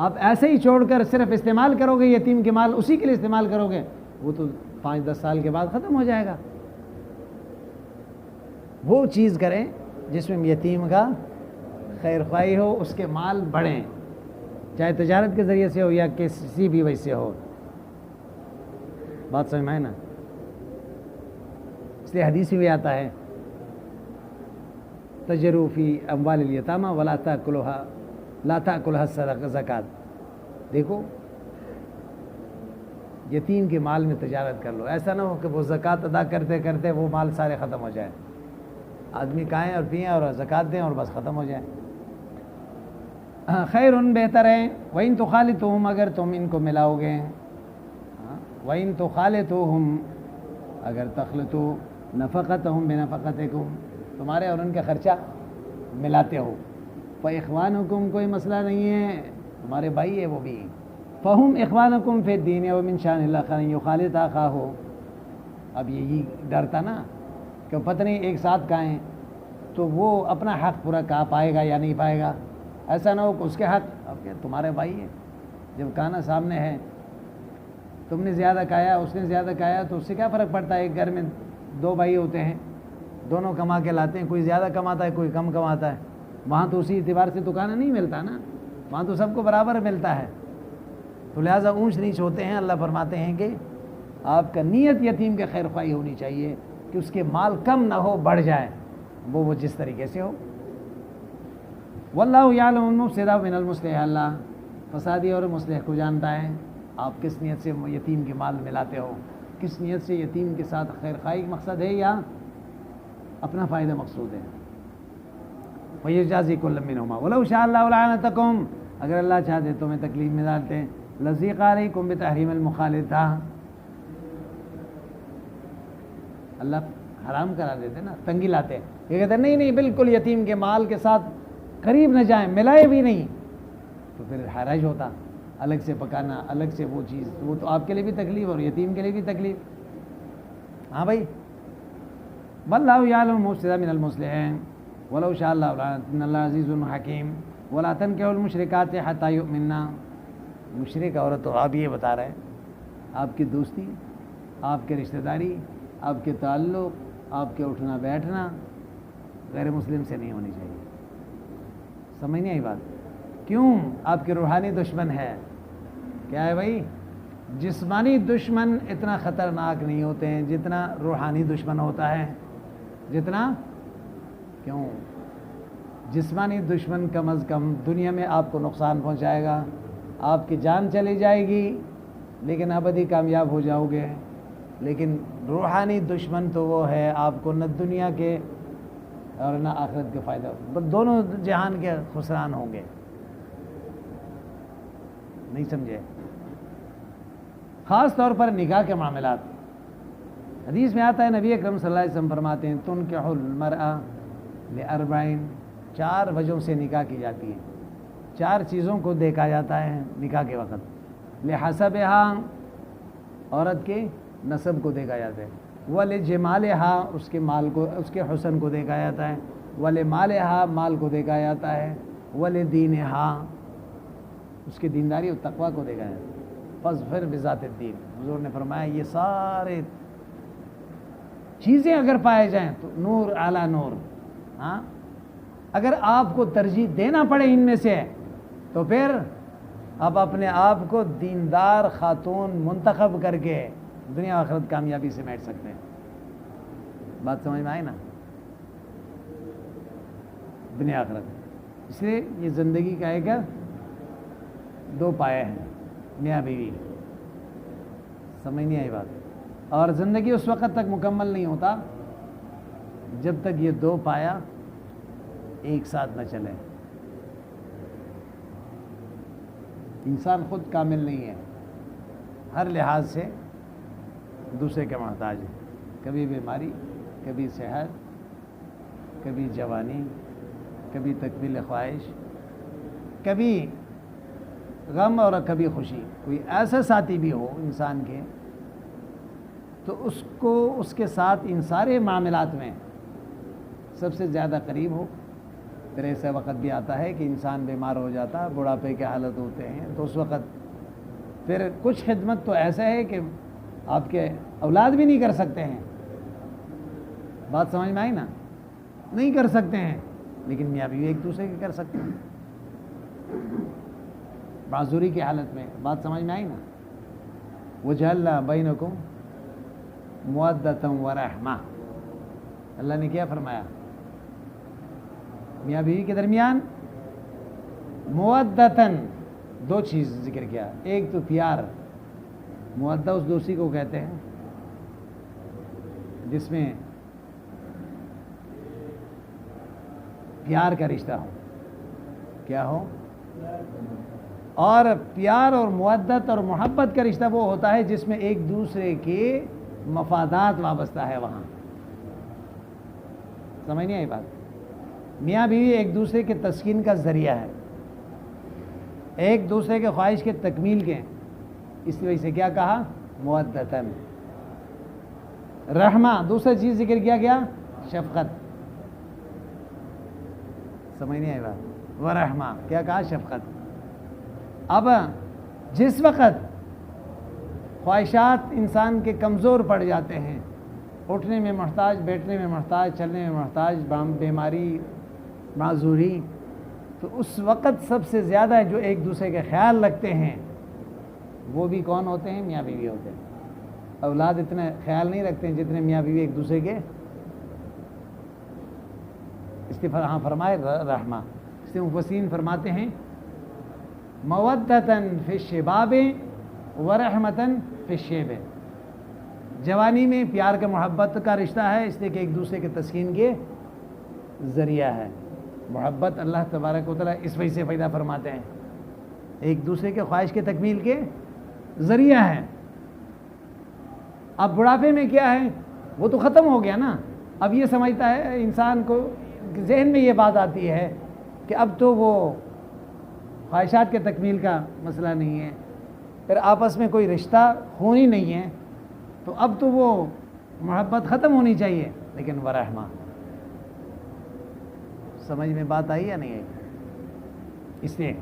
آپ ایسے ہی چھوڑ کر صرف استعمال کرو گے یتیم کے مال, اسی کے لیے استعمال کرو گے, وہ تو 5-10 سال کے بعد ختم ہو جائے گا. وہ چیز کریں جس میں یتیم کا خیر خواہی ہو, اس کے مال بڑھیں, چاہے تجارت کے ذریعے سے ہو یا کسی بھی وجہ سے ہو. بات سمجھ میں آئے نا. اس لیے حدیث میں آتا ہے تجروا فی اموال الیتامى ولا تاکلها زکات. دیکھو یتیم کے مال میں تجارت کر لو, ایسا نہ ہو کہ وہ زکوٰۃ ادا کرتے کرتے وہ مال سارے ختم ہو جائیں. آدمی کھائیں اور پئیں اور زکوٰۃ دیں اور بس ختم ہو جائیں. خیر, بہتر ہے. وَإِن تُخَالِطُوهُمْ, اگر تم ان کو ملاؤ گے. وَإِن تُخَالِطُوهُمْ, اگر تخلطوا نفقتهم بنفقتکم, تمہارے اور ان کا خرچہ ملاتے ہو. فَإِخْوَانُكُمْ, کوئی مسئلہ نہیں ہے, تمہارے بھائی ہے وہ بھی. فَهُمْ إِخْوَانُكُمْ فِي الدِّينِ وَمِنْ شَأْنِ اللَّهِ أَن يُخَالِطَ أَخَاهُ. اب یہی ڈر تھا نا کہ پتہ نہیں ایک ساتھ کھائیں تو وہ اپنا حق پورا کہا پائے گا یا نہیں پائے گا. ایسا نہ ہو کہ اس کے حق, اب کیا تمہارے بھائی ہے, جب کھانا سامنے ہے, تم نے زیادہ کھایا اس نے زیادہ کھایا تو اس سے کیا فرق پڑتا ہے. ایک گھر میں 2 بھائی ہوتے ہیں, دونوں کما کے لاتے ہیں, کوئی زیادہ کماتا ہے کوئی کم کماتا ہے, وہاں تو اسی اعتبار سے تو کھانا نہیں ملتا نا, وہاں تو سب کو برابر ملتا ہے. تو لہٰذا اونچ نیچ ہوتے ہیں. اللہ فرماتے ہیں کہ آپ کا نیت یتیم کے خیر خواہی ہونی چاہیے کہ اس کے مال کم نہ ہو, بڑھ جائے, وہ جس طریقے سے ہو. واللہ یعلم المفسد من المصلح, اللہ فسادی اور مصلح کو جانتا ہے. آپ کس نیت سے یتیم کے مال ملاتے ہو؟ کس نیت سے یتیم کے ساتھ خیر خواہی مقصد ہے یا اپنا فائدہ مقصود ہے؟ فَيُجَازِي كُلًّا مِّنْهُمَا وَلَوْ شَاءَ اللَّهُ لَعَنَتَكُمْ، اگر اللہ چاہتے تو میں تکلیف میں ڈالتے ہیں، لَذِيقَ عَلَيْكُمْ بِتَحْرِيمِ الْمُخَالِطَةِ، اللہ حرام کرا دیتے نا، تنگی لاتے ہیں، یہ کہتے ہیں نہیں نہیں بالکل یتیم کے مال کے ساتھ قریب نہ جائیں، ملائے بھی نہیں، تو پھر حرج ہوتا، الگ سے پکانا، الگ سے وہ چیز، وہ تو آپ کے لیے بھی تکلیف اور یتیم کے لیے بھی تکلیف۔ ہاں بھائی، وَاللَّهُ يَعْلَمُ الْمُفْسِدَ مِنَ الْمُصْلِحِ وَلَوْ شَاءَ اللَّهُ لَعَنَتَكُمْ إِنَّ اللَّهَ عَزِيزٌ حَكِيمٌ وَلَا تَنكِحُوا الْمُشْرِكَاتِ حَتَّى يُؤْمِنَّ، مشرک عورت تو آپ یہ بتا رہے ہیں آپ کی دوستی، آپ کے رشتہ داری، آپ کے تعلق، آپ کے اٹھنا بیٹھنا غیر مسلم سے نہیں ہونی چاہیے۔ سمجھ نہیں آئی بات؟ کیوں؟ آپ کے روحانی دشمن ہے۔ کیا ہے بھائی؟ جسمانی دشمن اتنا خطرناک نہیں ہوتے ہیں جتنا روحانی دشمن ہوتا ہے۔ جتنا کیوں؟ جسمانی دشمن کم از کم دنیا میں آپ کو نقصان پہنچائے گا، آپ کی جان چلی جائے گی لیکن ابدی کامیاب ہو جاؤ گے، لیکن روحانی دشمن تو وہ ہے آپ کو نہ دنیا کے اور نہ آخرت کے فائدہ، دونوں جہان کے خسران ہوں گے۔ نہیں سمجھے؟ خاص طور پر نکاح کے معاملات، حدیث میں آتا ہے نبی اکرم صلی اللہ علیہ وسلم فرماتے ہیں تنکح المرأة لأربعین، 4 وجہوں سے نکاح کی جاتی ہے، 4 چیزوں کو دیکھا جاتا ہے نکاح کے وقت۔ لحسبها، عورت کے نسب کو دیکھا جاتا ہے، ولجمالها، اس کے مال کو، اس کے حسن کو دیکھا جاتا ہے، ولمالها، مال کو دیکھا جاتا ہے، ولدینها، اس کی دینداری اور تقوی کو دیکھا جاتا ہے۔ فاظفر بذات الدین، حضور نے فرمایا یہ سارے چیزیں اگر پائے جائیں تو نور اعلی نور۔ ہاں، اگر آپ کو ترجیح دینا پڑے ان میں سے تو پھر آپ اپنے آپ کو دیندار خاتون منتخب کر کے دنیا آخرت کامیابی سے میٹ سکتے ہیں۔ بات سمجھ میں آئی نا؟ دنیا آخرت، اس لیے یہ زندگی کا ایک 2 پائے ہیں، میاں بیوی۔ سمجھ نہیں آئی بات؟ اور زندگی اس وقت تک مکمل نہیں ہوتا جب تک یہ 2 پایا ایک ساتھ نہ چلے۔ انسان خود کامل نہیں ہے، ہر لحاظ سے دوسرے کے محتاج ہے، کبھی بیماری، کبھی صحت، کبھی جوانی، کبھی تکمیل خواہش، کبھی غم اور کبھی خوشی۔ کوئی ایسا ساتھی بھی ہو انسان کے تو اس کو اس کے ساتھ ان سارے معاملات میں سب سے زیادہ قریب ہو۔ پھر ایسا وقت بھی آتا ہے کہ انسان بیمار ہو جاتا ہے، بڑھاپے کے حالت ہوتے ہیں، تو اس وقت پھر کچھ خدمت تو ایسا ہے کہ آپ کے اولاد بھی نہیں کر سکتے ہیں۔ بات سمجھ میں آئی نا؟ نہیں کر سکتے ہیں، لیکن میاں بیوی ایک دوسرے کے کر سکتے ہیں معذوری کی حالت میں۔ بات سمجھ میں آئی نا؟ وَجَعَلْنَا بَيْنَكُمْ مُوَدَّةً وَرَحْمَةً، اللہ نے کیا فرمایا؟ میاں بیوی کے درمیان مودتاً 2 چیز ذکر کیا، ایک تو پیار، مودہ اس دوسری کو کہتے ہیں جس میں پیار کا رشتہ ہو۔ کیا ہو؟ اور پیار اور مودت اور محبت کا رشتہ وہ ہوتا ہے جس میں ایک دوسرے کے مفادات وابستہ ہے۔ وہاں سمجھ نہیں آئی بات؟ میاں بیوی ایک دوسرے کے تسکین کا ذریعہ ہے، ایک دوسرے کے خواہش کے تکمیل کے، اس وجہ سے کیا کہا؟ مودتاً۔ رحمہ، دوسرا چیز ذکر کیا گیا، شفقت۔ سمجھ نہیں آئی بات؟ ورحمہ، کیا کہا؟ شفقت۔ اب جس وقت خواہشات انسان کے کمزور پڑ جاتے ہیں، اٹھنے میں محتاج، بیٹھنے میں محتاج، چلنے میں محتاج، بیماری، معذوری، تو اس وقت سب سے زیادہ جو ایک دوسرے کے خیال رکھتے ہیں وہ بھی کون ہوتے ہیں؟ میاں بیوی ہوتے ہیں۔ اولاد اتنے خیال نہیں رکھتے ہیں جتنے میاں بیوی ایک دوسرے کے۔ استفہام فرمائے رحمہ، اس سے مفسرین فرماتے ہیں مودتاً فی الشباب ورحمتاً فی الشیب، جوانی میں پیار کا محبت کا رشتہ ہے، اس لیے کہ ایک دوسرے کے تسکین کے ذریعہ ہے۔ محبت اللہ تبارک و تعالیٰ اس وجہ سے پیدا فرماتے ہیں، ایک دوسرے کے خواہش کے تکمیل کے ذریعہ ہے۔ اب بڑھاپے میں کیا ہے، وہ تو ختم ہو گیا نا، اب یہ سمجھتا ہے انسان کو، ذہن میں یہ بات آتی ہے کہ اب تو وہ خواہشات کے تکمیل کا مسئلہ نہیں ہے، پھر آپس میں کوئی رشتہ خونی نہیں ہے، تو اب تو وہ محبت ختم ہونی چاہیے، لیکن ورحمہ، سمجھ میں بات آئی یا نہیں آئی؟ اس لیے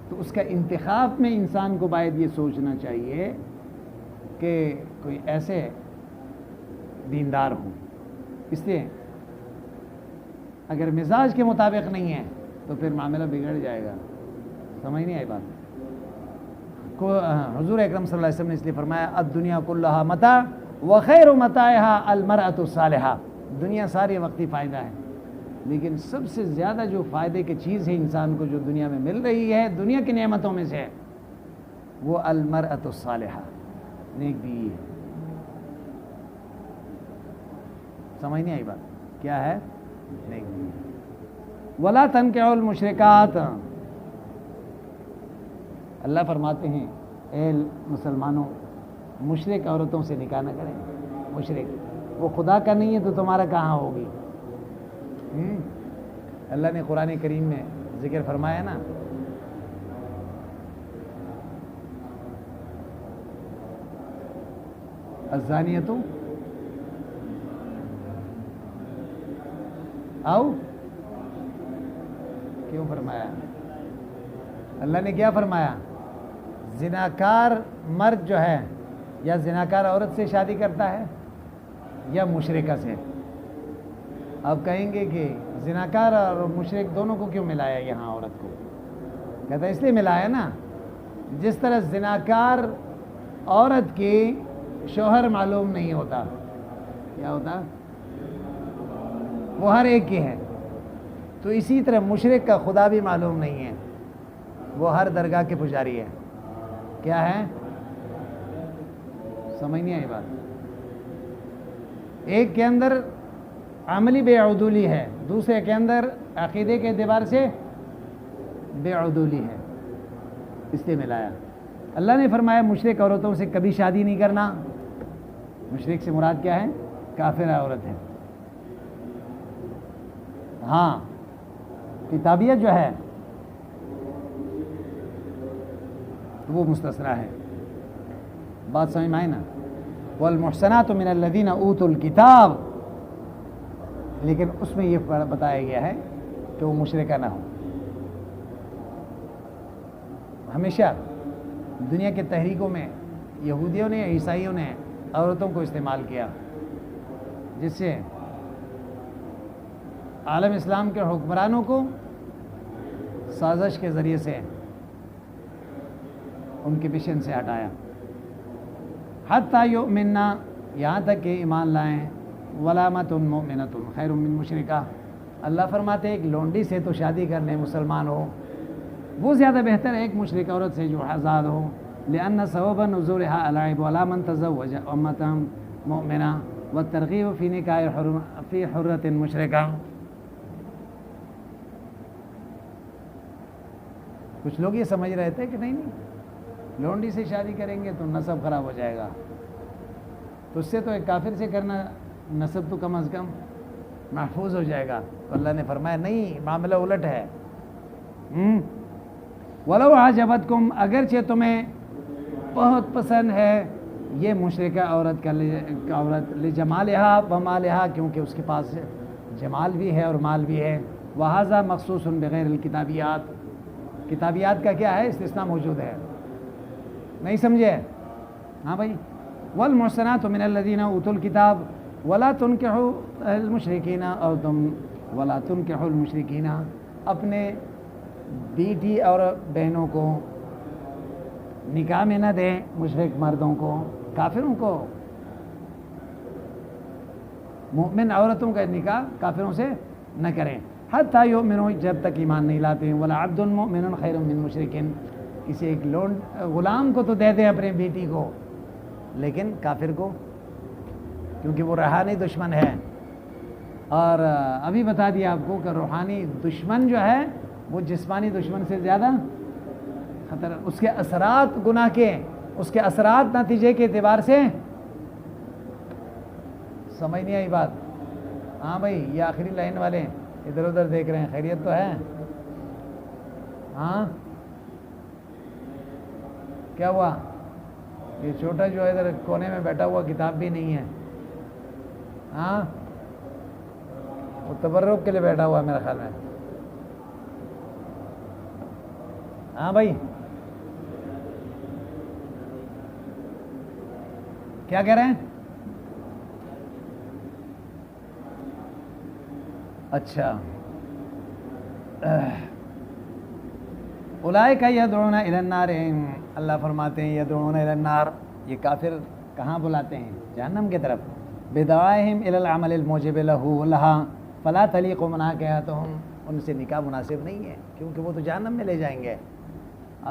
تو اس کا انتخاب میں انسان کو باید یہ سوچنا چاہیے کہ کوئی ایسے دیندار ہوں۔ اس لیے اگر مزاج کے مطابق نہیں ہے تو پھر معاملہ بگڑ جائے گا، سمجھ نہیں آئی بات کو؟ حضور اکرم صلی اللہ علیہ وسلم نے اس لیے فرمایا الدنیا کلھا متاع وخیر متاعها المرأة الصالحہ، دنیا ساری وقتی فائدہ ہے، لیکن سب سے زیادہ جو فائدے کی چیز ہے انسان کو جو دنیا میں مل رہی ہے، دنیا کی نعمتوں میں سے وہ المرأة الصالحہ، نیک بیوی ہے۔ سمجھ نہیں آئی بات کیا ہے؟ نیک بیوی۔ ولا تنکحوا المشرکات، اللہ فرماتے ہیں اے مسلمانوں مشرک عورتوں سے نکاح نہ کریں، مشرک وہ خدا کا نہیں ہے تو تمہارا کہاں ہوگی؟ اللہ نے قرآن کریم میں ذکر فرمایا نا، الزانیۃ آؤ، کیوں فرمایا؟ اللہ نے کیا فرمایا؟ زناکار مرد جو ہے یا زناکار عورت سے شادی کرتا ہے یا مشرکہ سے؟ اب کہیں گے کہ زناکار اور مشرک دونوں کو کیوں ملایا یہاں عورت کو؟ کہتا ہے اس لیے ملایا نا، جس طرح زناکار عورت کی شوہر معلوم نہیں ہوتا، کیا ہوتا؟ وہ ہر ایک کی ہے، تو اسی طرح مشرک کا خدا بھی معلوم نہیں ہے، وہ ہر درگاہ کے پجاری ہے۔ کیا ہے؟ سمجھ نہیں آئی بات؟ ایک کے اندر عملی بے عدولی ہے، دوسرے کے اندر عقیدے کے اعتبار سے بے عدولی ہے، اس لیے ملایا۔ اللہ نے فرمایا مشرک عورتوں سے کبھی شادی نہیں کرنا۔ مشرک سے مراد کیا ہے؟ کافر عورت ہے۔ ہاں کتابیت جو ہے وہ مستثنیٰ ہے، بات سمجھ میں آئی نا؟ والمحصنات من الذین اوتوا الکتاب، لیکن اس میں یہ بتایا گیا ہے کہ وہ مشرکہ نہ ہو۔ ہمیشہ دنیا کے تحریکوں میں یہودیوں نے عیسائیوں نے عورتوں کو استعمال کیا، جس سے عالم اسلام کے حکمرانوں کو سازش کے ذریعے سے ان کے مشن سے ہٹایا۔ حتی یؤمننا، یہاں تک کہ ایمان لائیں، ولامۃ مؤمنۃ خیر من مشرکہ، اللہ فرماتے ہیں ایک لونڈی سے تو شادی کرنے مسلمان ہو وہ زیادہ بہتر ہے ایک مشرک عورت سے جو آزاد ہو، لأن سبب نزولها العیب ولا من تزوج امۃ مؤمنہ والترغیب فی نکاح فی حرۃ مشرکہ۔ کچھ لوگ یہ سمجھ رہے تھے کہ نہیں لونڈی سے شادی کریں گے تو نسب خراب ہو جائے گا، تو اس سے تو ایک کافر سے کرنا نسب تو کم از کم محفوظ ہو جائے گا، تو اللہ نے فرمایا نہیں، معاملہ الٹ ہے۔ وَلَوْ عَجَبَتْكُمْ، اگرچہ تمہیں بہت پسند ہے یہ مشرکہ عورت کا عورت، لجمالہا ومالہا، کیونکہ اس کے پاس جمال بھی ہے اور مال بھی ہے، وَهَذَا مَخْصُوصٌ بغیر الکتابیات، کتابیات کا کیا ہے؟ استثناء موجود ہے، نہیں سمجھے؟ ہاں بھائی، والمحصنات من الذین اوتوا الکتاب ولا تنکحوا المشرکین، اور تم ولا تنکحوا المشرکین، اپنے بیٹی اور بہنوں کو نکاح میں نہ دیں، مشرک مردوں کو، کافروں کو، مومن عورتوں کا نکاح کافروں سے نہ کریں، حتی یؤمنوا، جب تک ایمان نہیں لاتے ہیں، ولا عبد مؤمن خیر من مشرک، کسی ایک غلام کو تو دے دے اپنے بیٹی کو، لیکن کافر کو، کیونکہ وہ روحانی دشمن ہے۔ اور ابھی بتا دیا آپ کو کہ روحانی دشمن جو ہے وہ جسمانی دشمن سے زیادہ خطر، اس کے اثرات گناہ کے، اس کے اثرات نتیجے کے اعتبار سے، سمجھ نہیں آئی بات؟ ہاں بھائی، یہ آخری لائن والے ادھر ادھر دیکھ رہے ہیں، خیریت تو ہے؟ ہاں کیا ہوا؟ یہ چھوٹا جو ہے ادھر کونے میں بیٹھا ہوا، کتاب بھی نہیں ہے، ہاں وہ تبرک کے لیے بیٹھا ہوا ہے میرے خیال میں۔ ہاں بھائی کیا کہہ رہے ہیں؟ اچھا، اولئک یدعون الی النار، اللہ فرماتے ہیں یدعون الی النار، یہ کافر کہاں بلاتے ہیں؟ جہنم کی طرف۔ بدعائہم الی العمل الموجب لہا فلا تلیق مناکحتہم، ان سے نکاح مناسب نہیں ہے کیونکہ وہ تو جہنم میں لے جائیں گے۔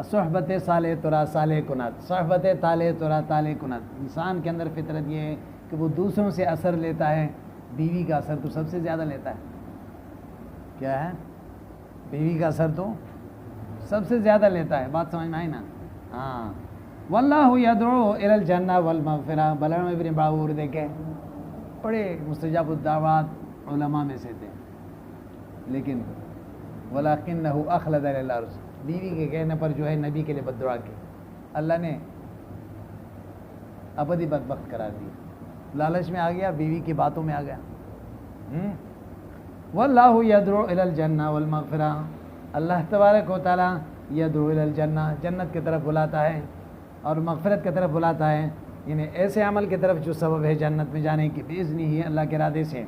صحبت صالح ترا صالح کنت، صحبت طالح ترا طالح کنت، انسان کے اندر فطرت یہ ہے کہ وہ دوسروں سے اثر لیتا ہے، بیوی کا اثر تو سب سے زیادہ لیتا ہے۔ کیا ہے؟ بیوی کا اثر تو سب سے زیادہ لیتا ہے، بات سمجھ میں آئی نا؟ ہاں، واللہ یدعو الی الجنہ والمغفرہ، بلعام ابن باعور دیکھے بڑے مستجاب الدعوات علماء میں سے تھے، لیکن ولکنہ اخلد الی الارض، بیوی کے کہنے پر جو ہے نبی کے لیے بد دعا کی، اللہ نے ابدی بدبخت قرار دی، لالچ میں آ گیا، بیوی کی باتوں میں آ گیا۔ واللہ یدعو الی الجنہ والمغفرہ، اللہ تبارک و تعالیٰ یدعو الی الجنہ، جنت کی طرف بلاتا ہے اور مغفرت کی طرف بلاتا ہے، یعنی ایسے عمل کی طرف جو سبب ہے جنت میں جانے کی باذنہ ہی، اللہ کے ارادے سے۔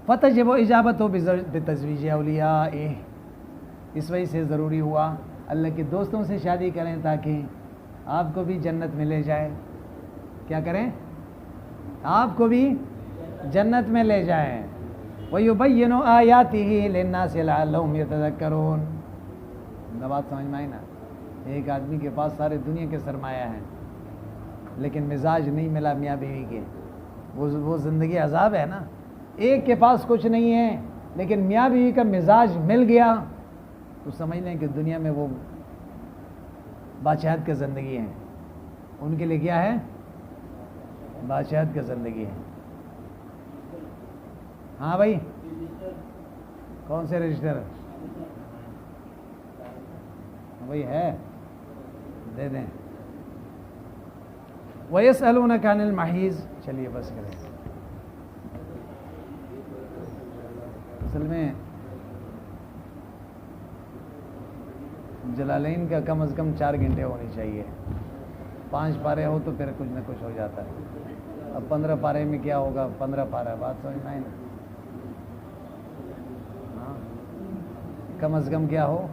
فتجب اجابتہ بتزویج اولیائہ، اس وجہ سے ضروری ہوا اللہ کے دوستوں سے شادی کریں تاکہ آپ کو بھی جنت میں لے جائے۔ کیا کریں؟ آپ کو بھی جنت میں لے جائیں۔ وَيُبَيِّنُ آيَاتِهِ لِلنَّاسِ لَعَلَّهُمْ يَتَذَكَّرُونَ، بات سمجھ میں آئی نا؟ ایک آدمی کے پاس سارے دنیا کے سرمایہ ہیں لیکن مزاج نہیں ملا میاں بیوی کے، وہ زندگی عذاب ہے نا۔ ایک کے پاس کچھ نہیں ہے لیکن میاں بیوی کا مزاج مل گیا تو سمجھ لیں کہ دنیا میں وہ بادشاہت کی زندگی ہے، ان کے لیے کیا ہے؟ بادشاہت کی زندگی ہے۔ ہاں بھائی، کون سے رجسٹر؟ بھائی ہے، دے دیں۔ وَيَسْأَلُونَكَ عَنِ الْمَحِيضِ، چلیے بس کریں۔ اصل میں جلالین کا کم از کم 4 گھنٹے ہونی چاہیے، 5 پارے ہو تو پھر کچھ نہ کچھ ہو جاتا ہے۔ اب 15 پارے میں کیا ہوگا؟ 15 پارہ، بات سمجھ میں آئی نا؟ ہاں، کم از کم کیا ہو؟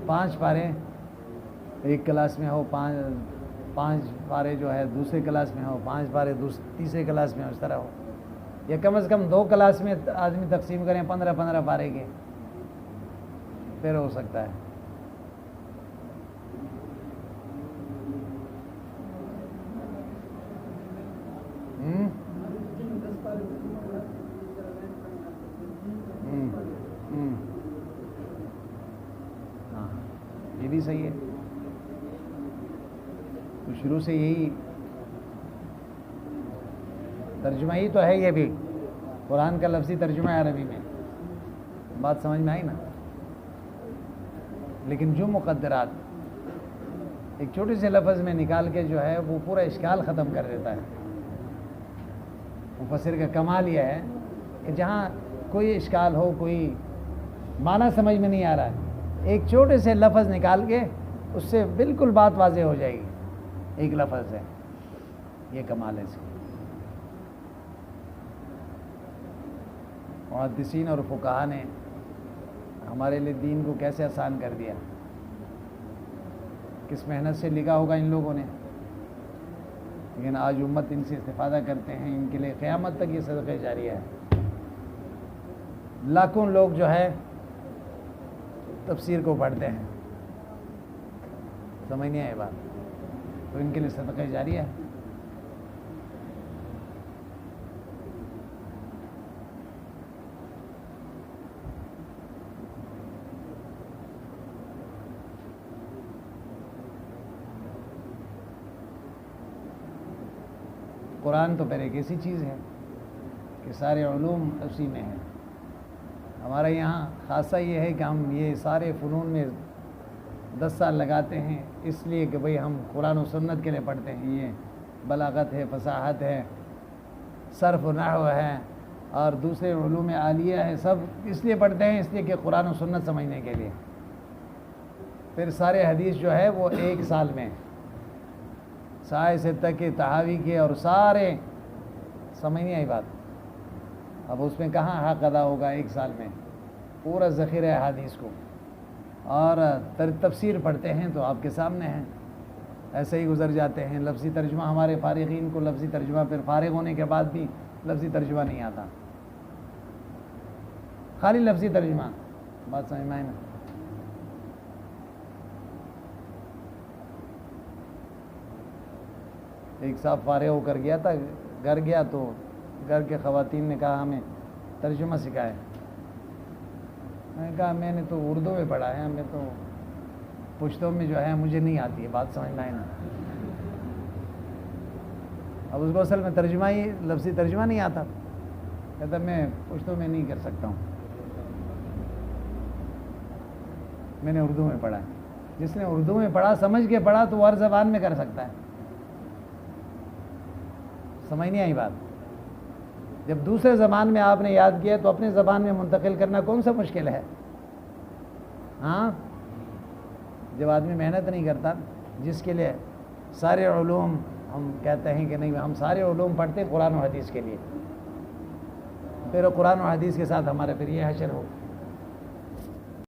5 پارے ایک کلاس میں ہو، 5 پارے جو ہے دوسرے کلاس میں ہو، 5 پارے تیسرے کلاس میں ہو، اس طرح ہو، یا کم از کم 2 کلاس میں آدمی تقسیم کریں 15 پارے کے، پھر ہو سکتا ہے۔ ہاں، یہ بھی صحیح ہے، تو شروع سے یہی ترجمہ ہی تو ہے، یہ بھی قرآن کا لفظی ترجمہ ہے عربی میں، بات سمجھ میں آئی نا؟ لیکن جو مقدرات ایک چھوٹے سے لفظ میں نکال کے جو ہے وہ پورا اشکال ختم کر دیتا ہے۔ مفسر کا کمال یہ ہے کہ جہاں کوئی اشکال ہو، کوئی معنی سمجھ میں نہیں آ رہا ہے، ایک چھوٹے سے لفظ نکال کے اس سے بالکل بات واضح ہو جائے گی، ایک لفظ ہے، یہ کمال ہے اس کا۔ محدثین اور فقہا نے ہمارے لیے دین کو کیسے آسان کر دیا، کس محنت سے لکھا ہوگا ان لوگوں نے، لیکن آج امت ان سے استفادہ کرتے ہیں، ان کے لیے قیامت تک یہ صدقہ جاریہ ہے۔ لاکھوں لوگ جو ہے تفسیر کو پڑھتے ہیں، سمجھ نہیں آئی بات، تو ان کے لیے صدقہ جاریہ ہے۔ قرآن تو پھر ایک ایسی چیز ہے کہ سارے علوم اسی میں ہیں۔ ہمارے یہاں خاصہ یہ ہے کہ ہم یہ سارے فنون میں 10 سال لگاتے ہیں، اس لیے کہ بھئی ہم قرآن و سنت کے لیے پڑھتے ہیں۔ یہ بلاغت ہے، فصاحت ہے، صرف و نحو ہے اور دوسرے علوم عالیہ ہے، سب اس لیے پڑھتے ہیں، اس لیے کہ قرآن و سنت سمجھنے کے لیے۔ پھر سارے حدیث جو ہے وہ 1 سال میں، سائے ستہ کے، تحاوی کے، اور سارے سمجھ نہیں آئی بات۔ اب اس میں کہاں حق ادا ہوگا 1 سال میں؟ پورا ذخیرہ ہے حدیث کو، اور تفسیر پڑھتے ہیں تو آپ کے سامنے ہیں، ایسے ہی گزر جاتے ہیں۔ لفظی ترجمہ ہمارے فارغین کو لفظی ترجمہ پھر فارغ ہونے کے بعد بھی لفظی ترجمہ نہیں آتا، خالی لفظی ترجمہ، بات سمجھ میں آئی نا؟ ایک صاحب فارغ ہو کر گیا تھا، گھر گیا تو گھر کے خواتین نے کہا ہمیں ترجمہ سکھائے۔ میں نے کہا میں نے تو اردو میں پڑھا ہے، ہمیں تو پشتوں میں جو ہے مجھے نہیں آتی ہے، بات سمجھنا ہے نا۔ اب اس کو اصل میں ترجمہ ہی لفظی ترجمہ نہیں آتا، کہتا میں پشتوں میں نہیں کر سکتا ہوں، میں نے اردو میں پڑھا ہے۔ جس نے اردو میں پڑھا، سمجھ کے پڑھا، تو وہ ہر زبان میں کر سکتا ہے، سمجھ نہیں آئی بات۔ جب دوسرے زبان میں آپ نے یاد کیا تو اپنے زبان میں منتقل کرنا کون سا مشکل ہے؟ ہاں، جب آدمی محنت نہیں کرتا، جس کے لیے سارے علوم ہم کہتے ہیں کہ نہیں ہم سارے علوم پڑھتے قرآن و حدیث کے لیے، پھر قرآن و حدیث کے ساتھ ہمارا پھر یہ حشر ہو